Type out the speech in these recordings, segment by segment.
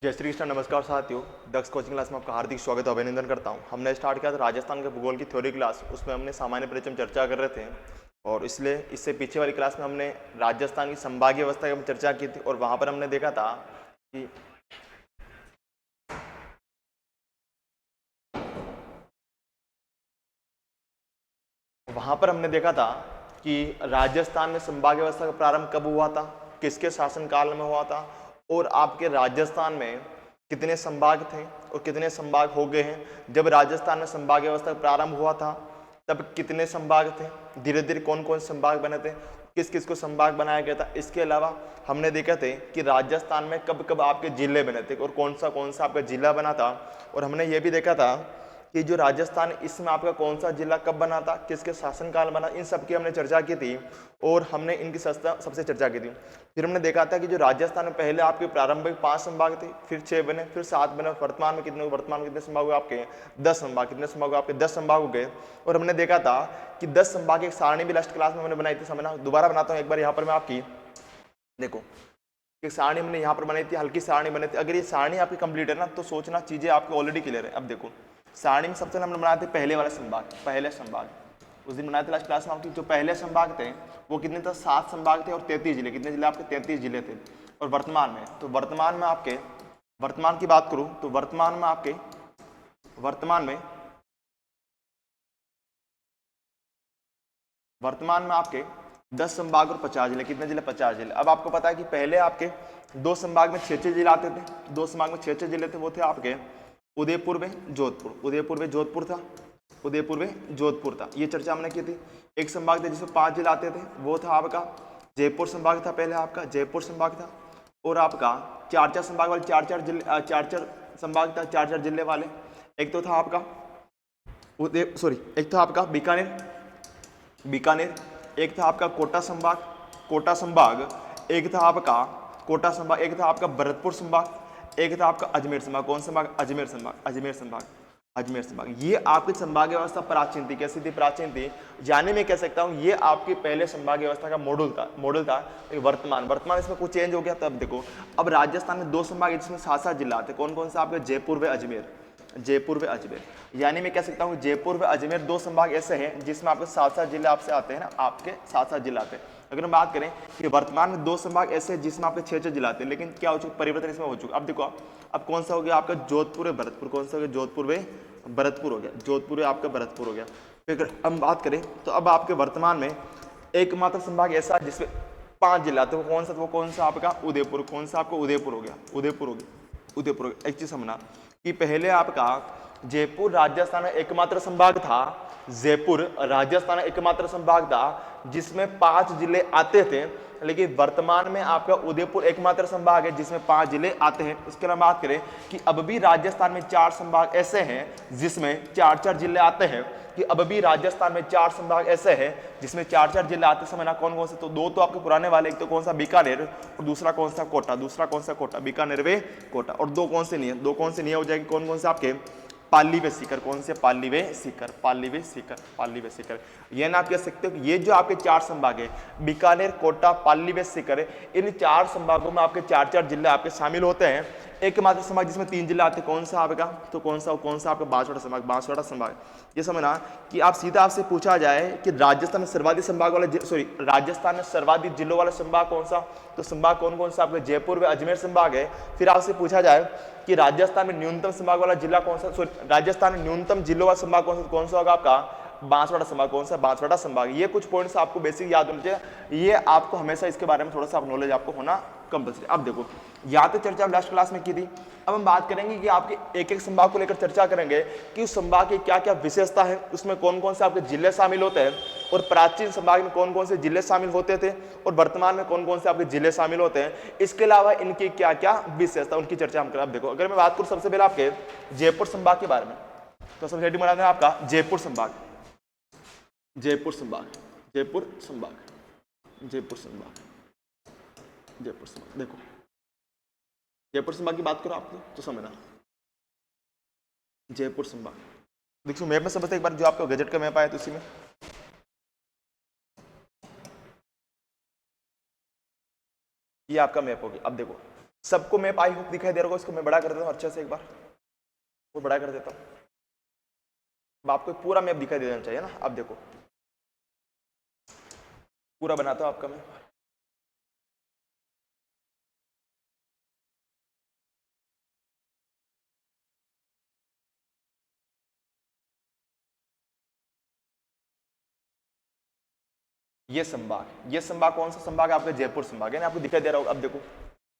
जय श्री कृष्ण। नमस्कार साथियों, दक्ष कोचिंग क्लास में आपका हार्दिक स्वागत और अभिनंदन करता हूं। हमने स्टार्ट किया था राजस्थान के भूगोल की थ्योरी क्लास, उसमें हमने सामान्य परिचय में चर्चा कर रहे थे और इसलिए इससे पीछे वाली क्लास में हमने राजस्थान की संभागीय व्यवस्था की चर्चा की थी और वहां पर हमने देखा था कि राजस्थान में संभागीय व्यवस्था का प्रारंभ कब हुआ था, किसके शासनकाल में हुआ था और आपके राजस्थान में कितने संभाग थे और कितने संभाग हो गए हैं। जब राजस्थान में संभागीय व्यवस्था का प्रारंभ हुआ था तब कितने संभाग थे, धीरे धीरे कौन कौन संभाग बने थे, किस किस को संभाग बनाया गया था। इसके अलावा हमने देखा थे कि राजस्थान में कब कब आपके जिले बने थे और कौन सा आपका जिला बना था। और हमने ये भी देखा था कि जो राजस्थान, इसमें आपका कौन सा जिला कब बना था, किसके शासनकाल बना, इन सब की हमने चर्चा की थी और हमने इनकी सबसे चर्चा की थी। फिर हमने देखा था कि जो राजस्थान में पहले आपके प्रारंभिक 5 संभाग थे, फिर 6 बने, फिर 7 बने। वर्तमान में कितने संभाग हुए आपके 10 संभाग। कितने संभाग हुए आपके 10 संभाग हो गए। और हमने देखा था कि 10 संभाग की एक सारणी भी लास्ट क्लास में मैंने बनाई थी। समझना, दोबारा बनाता हूँ एक बार। यहाँ पर मैं आपकी देखो एक सारणी हमने यहाँ पर बनाई थी, हल्की सारणी बनी थी। अगर ये सारणी आपकी कंप्लीट है ना तो सोचना चीजें आपकी ऑलरेडी क्लियर है। अब देखो सारणी में सबसे हमने बनाए थे पहले वाले संभाग, पहले संभाग उस दिन बनाए थे लास्ट क्लास में आपकी। जो पहले संभाग थे वो कितने थे, 7 संभाग थे और 33 जिले। कितने जिले आपके, 33 जिले थे। और वर्तमान में आपके वर्तमान की बात करूं तो वर्तमान में आपके 10 संभाग और 50 जिले। कितने जिले, 50 जिले। अब आपको पता है कि पहले आपके 2 संभाग में 6-6 जिले आते थे। 2 संभाग में 6-6 जिले थे, वो थे आपके उदयपुर में जोधपुर। उदयपुर में जोधपुर था। ये चर्चा हमने की थी। एक संभाग था जिसमें 5 जिले आते थे, वो था आपका जयपुर संभाग था। पहले आपका जयपुर संभाग था। और आपका 4-4 संभाग वाले 4-4 जिले, 4-4 संभाग था, 4-4 जिले वाले। एक तो था आपका एक था आपका बीकानेर, एक था आपका कोटा संभाग, एक था आपका भरतपुर संभाग, एक था आपका अजमेर संभाग। कौन संभाग, अजमेर संभाग। ये आपकी संभागीय व्यवस्था प्राचीन थी। कैसी थी, प्राचीन थी। यानी मैं कह सकता हूं ये आपकी पहले संभागीय व्यवस्था का मॉडल था। वर्तमान इसमें कुछ चेंज हो गया। तब देखो अब राजस्थान में 2 संभाग जिसमें 7-7 जिला आते। कौन कौन सा आपके, जयपुर व अजमेर। यानी मैं कह सकता हूँ जयपुर व अजमेर 2 संभाग ऐसे हैं जिसमें आपके 7-7 जिले आपसे आते हैं ना, आपके 7-7 जिले आते हैं। अगर हम बात करें कि वर्तमान में 2 संभाग ऐसे हैं जिसमें आपके 6-6 जिले आते हैं, लेकिन क्या हो चुका, परिवर्तन इसमें हो चुका। अब देखो अब कौन सा हो गया आपका, जोधपुर व भरतपुर। कौन सा हो गया, जोधपुर व भरतपुर हो गया। जोधपुर आपका भरतपुर हो गया। फिर अगर हम बात करें तो अब आपके वर्तमान में एकमात्र संभाग ऐसा जिसमें 5 जिले आते हैं। वो कौन सा आपका, उदयपुर। कौन सा आपका, उदयपुर हो गया। एक चीज समझना कि पहले आपका जयपुर राजस्थान में एकमात्र संभाग था जिसमें 5 जिले आते थे। लेकिन वर्तमान में आपका उदयपुर एकमात्र संभाग है जिसमें 5 जिले आते हैं। इसके अलावा बात करें कि अब भी राजस्थान में 4 संभाग ऐसे हैं जिसमें 4-4 जिले आते हैं। कि अब भी राजस्थान में 4 संभाग ऐसे हैं जिसमें 4-4 जिले आते समय ना, कौन कौन से, तो 2 तो आपके पुराने वाले, एक तो कौन सा, बीकानेर, और दूसरा कौन सा, कोटा। बीकानेर वे कोटा। और 2 कौन से नहीं है, हो जाएगी कौन कौन से आपके, पाली व सीकर। कौन से, पाली व सीकर। ये ना आप कह सकते हो ये जो आपके 4 संभाग है, बीकानेर, कोटा, पाली व सीकर, इन 4 संभागों में आपके 4-4 जिले आपके शामिल होते हैं। एकमात्र संभाग जिसमें 3 जिले आते हैं, कौन सा आपका, तो कौन सा आपका, बांसवाड़ा संभाग। ये समझना कि आपसे पूछा जाए कि राजस्थान में सर्वाधिक जिलों वाला संभाग कौन सा, तो संभाग कौन सा आपका, जयपुर व अजमेर संभाग है। फिर आपसे पूछा जाए कि राजस्थान में न्यूनतम संभाग वाला जिला कौन सा, राजस्थान में न्यूनतम जिलों वाला संभाग कौन सा होगा आपका, बांसवाड़ा संभाग। कौन सा, बांसवाड़ा संभाग। ये कुछ पॉइंट्स आपको बेसिक याद होने चाहिए। ये आपको हमेशा इसके बारे में थोड़ा सा नॉलेज आपको होना कंपल्सरी। अब देखो या तो चर्चा लास्ट क्लास में की थी। अब हम बात करेंगे कि आपके एक संभाग को लेकर चर्चा करेंगे कि उस संभाग की क्या क्या विशेषता है, उसमें कौन कौन से आपके जिले शामिल होते हैं, और प्राचीन संभाग में कौन कौन से जिले शामिल होते थे, और वर्तमान में कौन कौन से आपके जिले शामिल होते हैं। इसके अलावा इनकी क्या क्या विशेषता, उनकी चर्चा हम करें। अब देखो अगर मैं बात करूं सबसे पहले आपके जयपुर संभाग के बारे में, तो सबसे हेडिंग बना दें आपका जयपुर संभाग। देखो जयपुर संभाग की बात करो आप तो समझना, जयपुर संभाग देखो मैप में समझते एक बार, जो आपका गजट का मैप आया तो उसी में ये आपका मैप होगी। अब देखो सबको मैप आई होप दिखाई दे रहा होगा, इसको मैं बड़ा कर देता हूँ अच्छे से, एक बार वो बड़ा कर देता हूँ। अब आपको पूरा मैप दिखाई देना चाहिए ना। अब देखो पूरा बनाता हूँ आपका मैप। ये संभाग कौन सा संभाग है आपका? जयपुर संभाग है ना, आपको दिखाई दे रहा होगा। अब देखो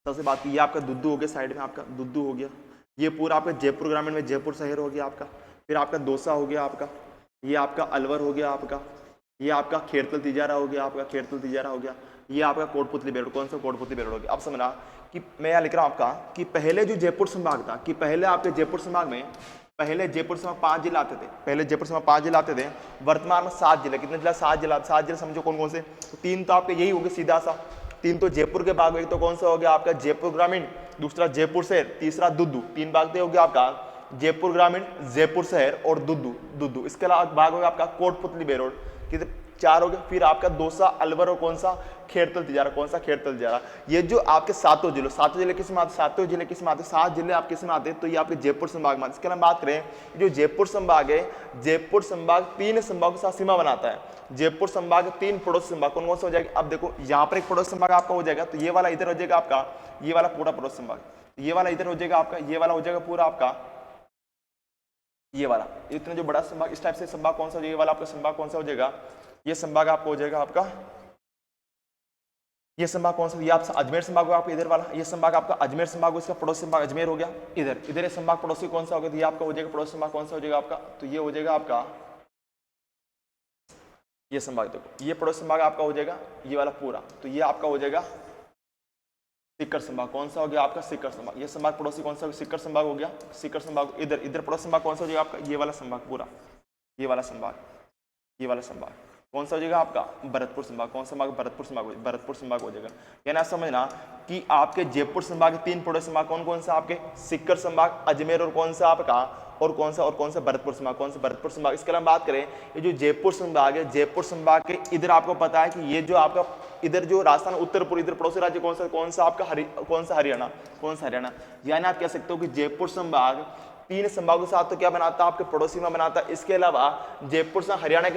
सबसे बात की, ये आपका दुद्दू हो गया, साइड में आपका दुद्दू हो गया, ये पूरा आपका जयपुर ग्रामीण में जयपुर शहर हो गया आपका। फिर आपका दौसा हो गया आपका, ये आपका अलवर हो गया आपका, ये आपका खेरतल तिजारा हो गया आपका, खेरतल तिजारा हो गया, ये आपका कोटपुतली बेरड़, कौन सा कोटपुतली बेरड़ हो गया। अब समझना कि मैं यहाँ लिख रहा हूँ आपका कि पहले जो जयपुर संभाग था, कि पहले आपके जयपुर संभाग में पहले जयपुर से 5 जिले आते थे, पहले जयपुर से 5 जिले आते थे, वर्तमान में 7 जिले। कितने जिला? 7 जिला। 7 जिले समझो कौन कौन से? तो 3 तो आपके यही हो गए सीधा सा, 3 तो जयपुर के भाग में, एक तो कौन सा हो गया आपका जयपुर ग्रामीण, दूसरा जयपुर शहर, तीसरा दुद्दू। 3 भाग हो गया आपका जयपुर ग्रामीण, जयपुर शहर और दुद्दू। इसके अलावा भाग होगा आपका कोटपुतली बेरड़, कितने? 4 हो गए। फिर आपका दौसा, अलवर और कौन सा? खेरतल तिजारा, कौन सा? खेरतल तिजारा। ये जो आपके सातों जिले किस में आते? सातों जिले किस में आते? 7 जिले आपके किस में आते? तो ये आपके जयपुर संभाग में आते। इसके अलावा बात करें, जो जयपुर संभाग है, जयपुर संभाग 3 संभागों के साथ सीमा बनाता है। जयपुर संभाग 3 पड़ोसी संभाग कौन कौन से हो जाएगा? अब देखो यहाँ पर एक पड़ोसी संभाग आपका हो जाएगा, तो ये वाला इधर हो जाएगा आपका, ये वाला पूरा पड़ोसी संभाग, ये वाला इधर हो जाएगा आपका, ये वाला हो जाएगा पूरा आपका, ये वाला। इतना जो बड़ा संभाग, इस टाइप से संभाग कौन सा हो जाएगा? ये वाला आपका संभाग कौन सा हो जाएगा? ये संभाग आपको हो जाएगा आपका, ये संभाग कौन सा? ये आपका अजमेर संभाग होगा आपका, इधर वाला। ये संभाग आपका अजमेर संभाग, इसका पड़ोसी संभाग अजमेर हो गया। इधर ये संभाग पड़ोसी कौन सा होगा? तो ये आपका हो जाएगा पड़ोसी संभाग कौन सा हो जाएगा आपका? तो ये हो जाएगा आपका, ये संभाग देखो, ये पड़ोसी संभाग आपका हो जाएगा, ये वाला पूरा। तो ये आपका हो जाएगा सीकर संभाग, कौन सा हो गया आपका? सीकर संभाग। ये संभाग पड़ोसी कौन सा? सीकर संभाग हो गया। सीकर संभाग इधर पड़ोसी संभाग कौन सा हो जाएगा आपका? ये वाला संभाग पूरा, ये वाला संभाग, ये वाला संभाग कौन सा हो जाएगा आपका? भरतपुर संभाग। कौन सा संभाग? भरतपुर संभाग, भरतपुर संभाग हो जाएगा। यानी आप समझना कि आपके जयपुर संभाग के 3 पड़ोसी संभाग कौन कौन सा आपके? सीकर संभाग, अजमेर और कौन सा आपका? और कौन सा? भरतपुर संभाग। कौन सा? भरतपुर संभाग। इसके अलावा बात करें, ये जो जयपुर संभाग है, जयपुर संभाग के इधर आपको पता है कि ये जो आपका इधर जो राजस्थान उत्तरपुर, इधर पड़ोसी राज्य कौन सा आपका? कौन सा? हरियाणा। कौन सा? हरियाणा। यानी आप कह सकते हो कि जयपुर संभाग 3 संभागों के साथ तो क्या बनाता है? आपके पड़ोसी में बनाता है। इसके अलावा जयपुर से हरियाणा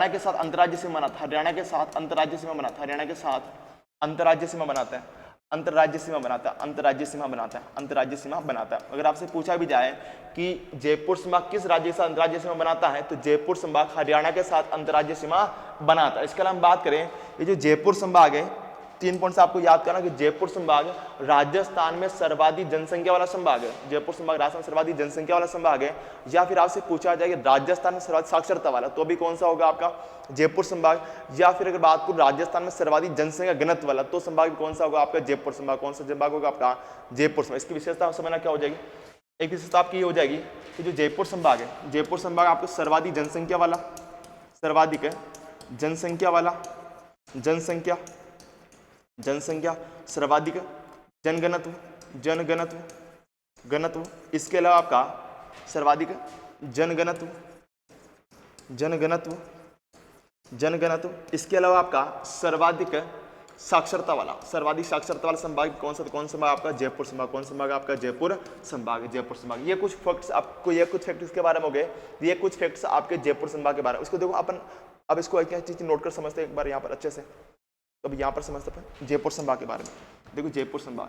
के साथ अंतर्राज्य सीमा बनाता है, हरियाणा के साथ अंतर्राज्य सीमा बनाता है, हरियाणा के साथ अंतर्राज्य सीमा बनाता है, अंतर्राज्य सीमा बनाता है, अंतर्राज्य सीमा बनाता है, अंतर्राज्य सीमा बनाता है। अगर आपसे पूछा भी जाए कि जयपुर संभाग किस राज्य के साथ अंतर्राज्य सीमा बनाता है, तो जयपुर संभाग हरियाणा के साथ अंतर्राज्य सीमा बनाता है। इसके अलावा हम बात करें, ये जो जयपुर संभाग है, 3 पॉइंट्स आपको याद करना कि जयपुर संभाग राजस्थान में सर्वाधिक जनसंख्या वाला संभाग है। जयपुर संभाग राजस्थान सर्वाधिक जनसंख्या वाला संभाग है। या फिर आपसे पूछा जाए कि राजस्थान में सर्वाधिक साक्षरता वाला, तो भी कौन सा होगा आपका? जयपुर संभाग। या फिर अगर बात करूं राजस्थान में सर्वाधिक जनसंख्या घनत्व वाला, तो संभाग कौन सा होगा आपका? जयपुर संभाग। कौन सा संभाग होगा आपका? जयपुर संभाग। इसकी विशेषता समझना क्या हो जाएगी? एक विशेषता आपकी ये हो जाएगी कि जो जयपुर संभाग है, जयपुर संभाग आपको सर्वाधिक जनसंख्या वाला, सर्वाधिक है जनसंख्या वाला, जनसंख्या सर्वाधिक घनत्व। इसके अलावा आपका सर्वाधिक जनघनत्व। इसके अलावा आपका सर्वाधिक साक्षरता वाला संभाग कौन सा? कौन सा आपका? जयपुर संभाग। कौन संभाग आपका? जयपुर संभाग। जयपुर संभाग। ये कुछ फैक्ट्स आपको, ये कुछ फैक्ट्स के बारे में हो गए, ये कुछ फैक्ट्स आपके जयपुर संभाग के बारे में। इसको देखो अपन, अब इसको एक चीज नोट कर समझते हैं एक बार यहाँ पर अच्छे से। तो अब यहाँ पर समझते हैं जयपुर संभाग के बारे में। देखो जयपुर संभाग,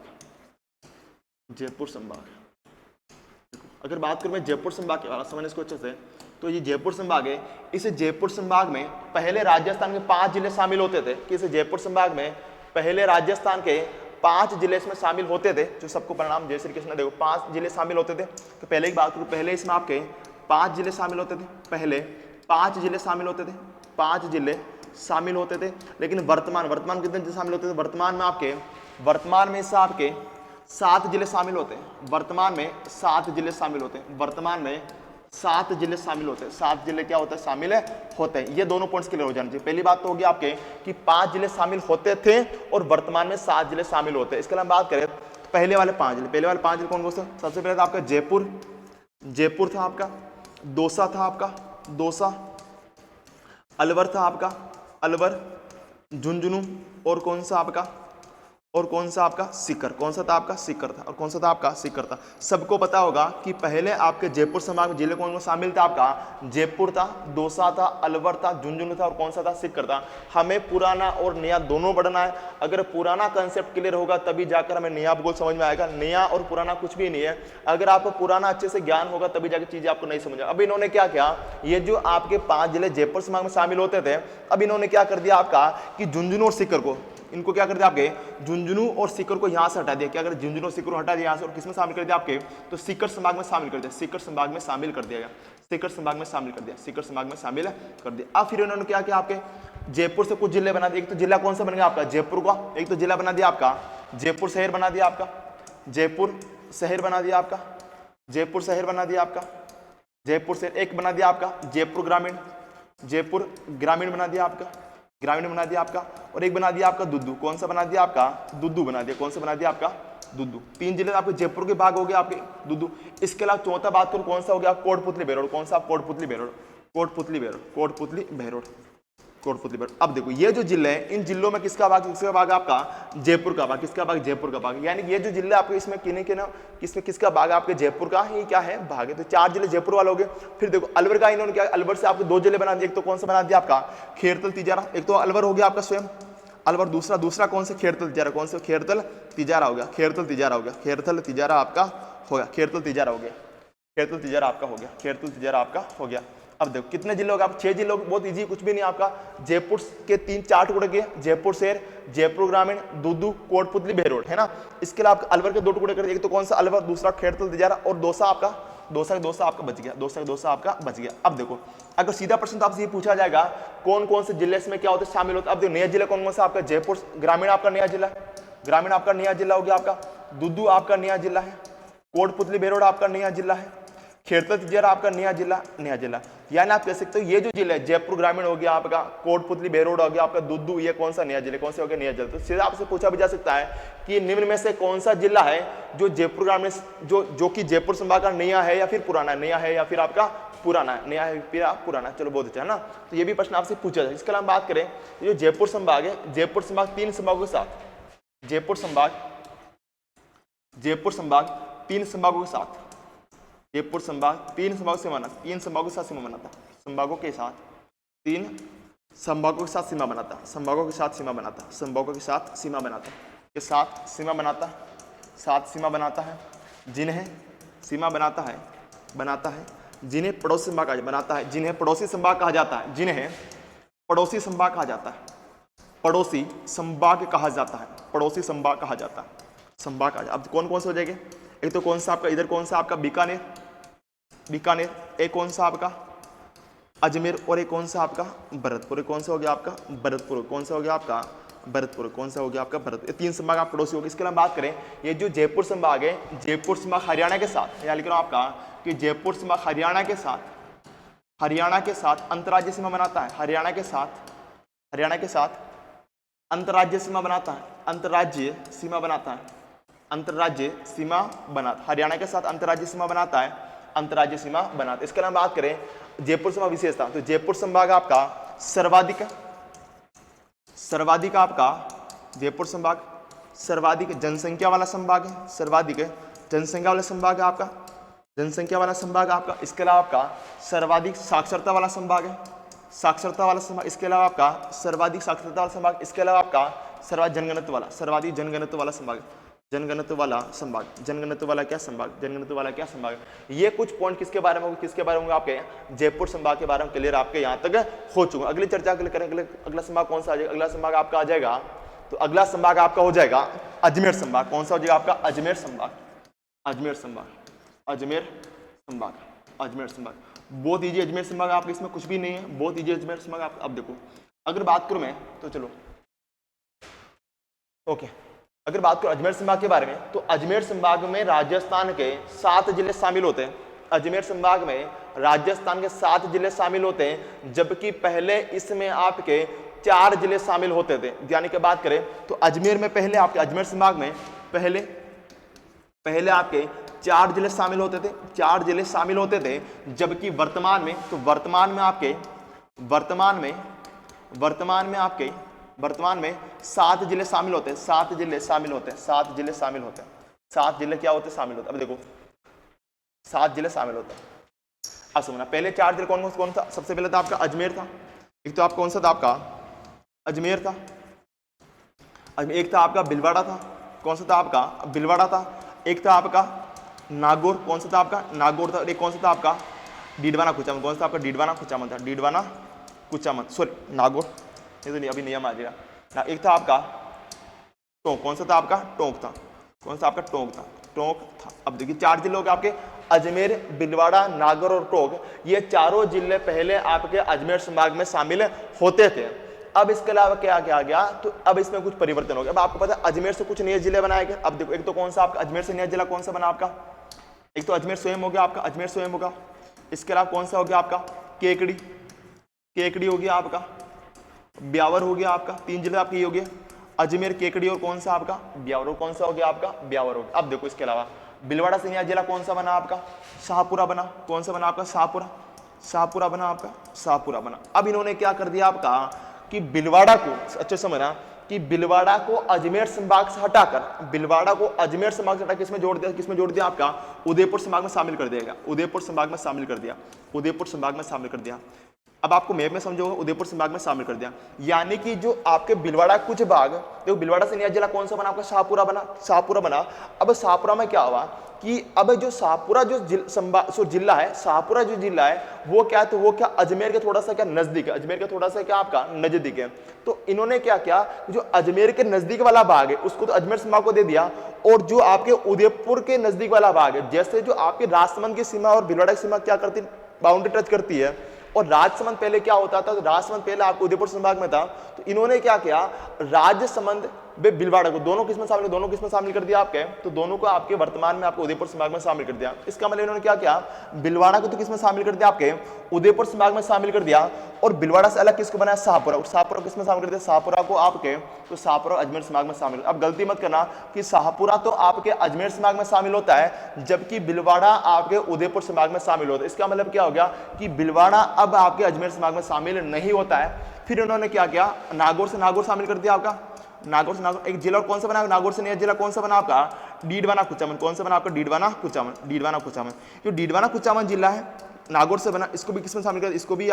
अगर बात करूं मैं जयपुर संभाग के बारे में, समझने इसको अच्छे से, तो ये जयपुर संभाग है। इस जयपुर संभाग में पहले राजस्थान के 5 जिले शामिल होते थे। कि इस जयपुर संभाग में पहले राजस्थान के 5 जिले इसमें शामिल होते थे, जो सबको परिणाम जय श्री कृष्ण। देखो 5 जिले शामिल होते थे। तो पहले की बात करूं, पहले इसमें आपके 5 जिले शामिल होते थे, पहले 5 जिले शामिल होते थे, 5 जिले शामिल होते थे। लेकिन वर्तमान कितने जिले शामिल होते थे? वर्तमान में इससे आपके 7 जिले शामिल होते हैं। वर्तमान में 7 जिले शामिल होते हैं। वर्तमान में 7 जिले शामिल होते हैं। 7 जिले क्या होता है? शामिल होते हैं। ये दोनों पॉइंट्स क्लियर हो जाने चाहिए। पहली बात तो होगी आपके कि 5 जिले शामिल होते थे और वर्तमान में 7 जिले शामिल होते हैं। इसके अलावा बात करें पहले वाले 5 जिले कौन कौन से? सबसे पहले था आपका जयपुर था आपका, दौसा था आपका, दौसा, अलवर था आपका, अलवर, झुंझुनू और कौन सा आपका? और कौन सा आपका सीकर, कौन सा था आपका सीकर था, और कौन सा था आपका सीकर था। सबको पता होगा कि पहले आपके जयपुर संभाग में जिले कौन कौन शामिल था, आपका जयपुर था, दौसा था, अलवर था, झुंझुनू था, और कौन सा था सीकर था। हमें पुराना और नया दोनों पढ़ना है। अगर पुराना कंसेप्ट क्लियर होगा तभी जाकर हमें नया भूगोल समझ में आएगा। नया और पुराना कुछ भी नहीं है, अगर आपको पुराना अच्छे से ज्ञान होगा तभी जाकर चीजें आपको नहीं समझ। अब इन्होंने क्या किया, ये जो आपके 5 जिले जयपुर संभाग में शामिल होते थे, अब इन्होंने क्या कर दिया आपका कि झुंझुनू और सीकर को, इनको क्या कर दिया आपके झुंझुनू और सीकर को यहां से हटा दिया। क्या कर झुंझुनू और सीकर को हटा दिया यहां से, और किसमें शामिल कर दिया आपके, तो सीकर संभाग में शामिल कर दिया, सीकर संभाग में शामिल कर दिया गया, सीकर संभाग में शामिल कर दिया, सीकर संभाग में शामिल कर दिया। अब फिर उन्होंने क्या किया, आपके जयपुर से कुछ जिले बना दिए। एक तो जिला कौन सा बन गया आपका जयपुर का, एक तो जिला बना दिया आपका जयपुर शहर बना दिया, आपका जयपुर शहर बना दिया, आपका जयपुर शहर बना दिया, आपका जयपुर शहर। एक बना दिया आपका जयपुर ग्रामीण, जयपुर ग्रामीण बना दिया, आपका ग्रामीण बना दिया आपका, और एक बना दिया आपका दुद्दू। कौन सा बना दिया आपका दुद्दू बना दिया, कौन सा बना दिया आपका दुद्दू। 3 जिले आपके जयपुर के भाग हो गए आपके दुद्दू। इसके अलावा चौथा बात करो कौन सा हो गया, कोटपुतली बेरोड। कौन सा, कोटपुतली बेरोड, कोटपुतली बेरोड, कोटपुतली बेरोड, कोटपुतली बेरोड। अब देखो ये जो जिले हैं, इन जिलों में किसका भाग, किसका भाग आपका जयपुर का भाग, किसका भाग जयपुर का भाग। यानी ये जो जिले आपके इसमें किन्हीं के ना किसमें किसका भाग आपके जयपुर का ही क्या है भाग है। तो 4 जिले जयपुर वाले हो गए। फिर देखो अलवर का इन्होंने क्या, अलवर से आपके 2 जिले बना दिए। एक तो कौन सा बना दिया आपका खेरतल तिजारा, एक तो अलवर हो गया आपका स्वयं अलवर, दूसरा कौन से खेरतल तिजारा, कौन से खेरतल तिजारा हो गया, खेरतल तिजारा हो गया, खेरतल तिजारा आपका हो गया, खेरतल तिजारा हो गया, खेरतल तिजारा आपका हो गया, खेरतल तिजारा आपका हो गया। अब देखो कितने जिले होगा, 6 जिले, बहुत इजी, कुछ भी नहीं आपका। जयपुर के 3-4 टुकड़े किए, जयपुर शहर, जयपुर ग्रामीण, दुद्दू, कोटपुतली बेरोड, है ना। इसके अलावा आपका अलवर के 2 टुकड़े कर, एक तो कौन सा अलवर, दूसरा खेरतल तिजारा, और दौसा आपका, दौसा आपका बच गया, दौसा आपका बच गया। अब देखो अगर सीधा प्रश्न तो आपसे ये पूछा जाएगा कौन कौन से जिले इसमें क्या होते शामिल होते। अब देखो नया जिला कौन कौन सा आपका जयपुर ग्रामीण आपका नया जिला, ग्रामीण आपका नया जिला हो गया, आपका दुद्दू आपका नया जिला है, कोटपुतली बेरोड आपका नया जिला है, खेरतल तिजारा आपका नया जिला। यानी आप कह सकते हो ये जो जिला है जयपुर ग्रामीण हो गया आपका, कोटपुतली बेरोड हो गया आपका, दुद्दू, ये कौन सा नया जिला, कौन से हो गया नया जिला। तो सीधा आपसे पूछा भी जा सकता है कि निम्न में से कौन सा जिला है जो जयपुर ग्रामीण जो कि जयपुर संभाग का नया है या फिर पुराना, नया है या फिर आपका पुराना है, नया है फिर आप पुराना। चलो बहुत अच्छा है ना। तो ये भी प्रश्न आपसे पूछा जाए। इसके अलावा बात करें जो जयपुर संभाग है, जयपुर संभाग 3 संभागों के साथ, जयपुर संभाग 3 संभागों के साथ, जयपुर संभाग 3 संभागों से बना, 3 संभागों के साथ सीमा बनाता, संभागों के साथ 3 संभागों के साथ सीमा बनाता, संभागों के साथ सीमा बनाता, संभागों के साथ सीमा बनाता, के साथ सीमा बनाता, साथ सीमा बनाता है, जिन्हें सीमा बनाता है, जिन्हें पड़ोसी संभाग बनाता है, जिन्हें पड़ोसी संभाग कहा जाता है, जिन्हें पड़ोसी संभाग कहा जाता है, पड़ोसी संभाग कहा जाता है, पड़ोसी संभाग कहा जाता है, संभाग कहा। अब कौन कौन से हो जाएंगे, एक तो कौन सा आपका इधर कौन सा आपका बीकानेर, एक कौन सा आपका अजमेर, और एक कौन सा आपका भरतपुर, कौन सा हो गया आपका भरतपुर, कौन सा हो गया आपका भरतपुर, कौन सा हो गया आपका भरतपुर। ये 3 संभाग आप पड़ोसी हो गए। इसके अलावा बात करें ये जो जयपुर संभाग है, जयपुर संभाग हरियाणा के साथ, यहाँ लिख रहा हूँ आपका कि जयपुर संभाग हरियाणा के साथ अंतर्राज्य सीमा बनाता है, हरियाणा के साथ अंतर्राज्य सीमा बनाता है, अंतर्राज्य सीमा बनाता है, अंतर्राज्य सीमा बनाता, हरियाणा के साथ अंतर्राज्य सीमा बनाता है, अंतर्राज्य सीमा बनाता है। इसके अलावा बात करें जयपुर संभाग विशेषता, तो जयपुर संभाग आपका सर्वाधिक आपका जयपुर संभाग सर्वाधिक जनसंख्या वाला संभाग है, सर्वाधिक जनसंख्या वाला संभाग है आपका, जनसंख्या वाला संभाग आपका। इसके अलावा आपका सर्वाधिक साक्षरता वाला संभाग है, साक्षरता वाला संभाग। इसके अलावा आपका सर्वाधिक साक्षरता वाला संभाग। इसके अलावा आपका सर्वाधिक जनगणत्व वाला, सर्वाधिक जनगणत्व वाला संभाग, जनगणत्व वाला संभाग, जनगणत्व वाला क्या संभाग, जनगणत्व वाला क्या संभाग। ये कुछ पॉइंट किसके बारे में होंगे, किसके बारे में होंगे आपके जयपुर संभाग के बारे में क्लियर आपके यहाँ तक हो चुका। अगली चर्चा के लिए करेंगे, अगला संभाग कौन सा आ जाएगा, अगला संभाग आपका आ जाएगा, तो अगला संभाग आपका हो जाएगा अजमेर संभाग। कौन सा हो जाएगा आपका अजमेर संभाग, अजमेर संभाग, अजमेर संभाग, अजमेर संभाग। बहुत ईजी अजमेर संभाग आपके, इसमें कुछ भी नहीं है, बहुत ईजी अजमेर संभाग आप। अब देखो अगर बात करूं मैं तो चलो ओके, अगर बात करो अजमेर संभाग के बारे में, तो अजमेर संभाग में राजस्थान के 7 जिले शामिल होते हैं। अजमेर संभाग में राजस्थान के 7 जिले शामिल होते हैं, जबकि पहले इसमें आपके 4 जिले शामिल होते थे। यानी कि बात करें तो अजमेर में पहले आपके अजमेर संभाग में पहले आपके 4 जिले शामिल होते थे, 4 जिले शामिल होते थे, जबकि वर्तमान में, तो वर्तमान में आपके वर्तमान में 7 जिले शामिल होते हैं, 7 जिले शामिल होते हैं, 7 जिले शामिल होते हैं, 7 जिले क्या होते हैं, शामिल होते हैं। अब देखो 7 जिले शामिल होते हैं। अब सुनना, पहले 4 जिले कौन कौन था? सबसे पहले था आपका अजमेर था, एक तो आपका कौन सा था, आपका अजमेर था, एक था आपका भीलवाड़ा था, कौन सा था आपका भीलवाड़ा था, एक था आपका नागौर, कौन सा था आपका नागौर था, एक कौन सा था आपका डीडवाना कुचामन, कौन सा आपका डीडवाना कुचामन था, डीडवाना कुचामन, सॉरी नागौर, ये तो नहीं अभी नियम आ जाएगा। एक था आपका टोंक, कौन सा था आपका टोंक था, कौन सा आपका टोंक था, टोंक था। अब देखिए 4 जिले हो गए आपके, अजमेर, भीलवाड़ा, नागौर और टोंक, ये चारों जिले पहले आपके अजमेर संभाग में शामिल होते थे। अब इसके अलावा क्या क्या आ गया, तो अब इसमें कुछ परिवर्तन हो गया। अब आपको पता है अजमेर से कुछ नए जिले बनाए गए। अब देखो एक तो कौन सा आपका अजमेर से नया जिला कौन सा बना आपका, एक तो अजमेर स्वयं हो गया आपका, अजमेर स्वयं होगा, इसके अलावा कौन सा हो गया आपका केकड़ी, केकड़ी हो गया आपका, ब्यावर हो गया आपका, 3 जिले आपके ये हो गए, अजमेर, केकड़ी और कौन सा आपका ब्यावर, और कौन सा हो गया आपका ब्यावर हो गया। अब देखो इसके अलावा भीलवाड़ा से नया जिला कौन सा बना आपका शाहपुरा बना, कौन सा बना आपका शाहपुरा, शाहपुरा बना आपका, शाहपुरा बना। अब इन्होंने क्या कर दिया आपका कि भीलवाड़ा को, अच्छे समझना कि भीलवाड़ा को अजमेर संभाग से हटाकर, भीलवाड़ा को अजमेर संभाग से हटा किसमें जोड़ दिया, किसमें जोड़ दिया आपका उदयपुर संभाग में शामिल कर दिया, उदयपुर संभाग में शामिल कर दिया, उदयपुर संभाग में शामिल कर दिया। अब आपको मैप में समझो, उदयपुर संभाग में शामिल कर दिया, यानी कि जो आपके भीलवाड़ा कुछ भाग, देखो भीलवाड़ा से नया जिला कौन सा बना आपका शाहपुरा बना, शाहपुरा बना। अब शाहपुरा में क्या हुआ कि अब जो शाहपुरा जो जिला है, शाहपुरा जो जिला है वो क्या है, तो वो क्या अजमेर के थोड़ा सा क्या नजदीक है, अजमेर के थोड़ा सा क्या आपका नजदीक है। तो इन्होंने क्या किया, जो अजमेर के नजदीक वाला भाग है उसको तो अजमेर संभाग को दे दिया, और जो आपके उदयपुर के नजदीक वाला भाग है, जैसे जो आपके राजसमंद की सीमा और भीलवाड़ा की सीमा क्या करती, बाउंड्री टच करती है, और राजसमंद पहले क्या होता था, तो राजसमंद पहले आपको उदयपुर संभाग में था, तो इन्होंने क्या किया राजसमंद वे भीलवाड़ा को दोनों किस्में शामिल, दोनों किस्में शामिल कर दिया आपके, तो दोनों को आपके वर्तमान में आपको उदयपुर संभाग में शामिल कर दिया। इसका मतलब इन्होंने क्या किया, भीलवाड़ा को तो किसमें शामिल कर दिया आपके उदयपुर संभाग में शामिल कर दिया, और भीलवाड़ा से अलग किसको बनाया शाहपुरा, और शाहपुरा किसमें शामिल कर दिया, शाहपुरा को आपके तो शाहपुरा अजमेर संभाग में शामिल। अब गलती मत करना कि शाहपुरा तो आपके अजमेर संभाग में शामिल होता है, जबकि भीलवाड़ा आपके उदयपुर संभाग में शामिल होता है। इसका मतलब क्या हो गया कि भीलवाड़ा अब आपके अजमेर संभाग में शामिल नहीं होता है। फिर उन्होंने क्या किया, नागौर से नागौर शामिल कर दिया आपका, नागौर से नागौर एक जिला, और कौन सा बना नागौर से नया जिला कौन सा बना आपका डीडवाना कुचामन, कौन सा बना आपका डीडवाना कुचामन, डीडवाना कुचामन। जो डीडवाना कुचामन जिला है नागौर से बना, इसको भी किसमें शामिल कर, इसको भी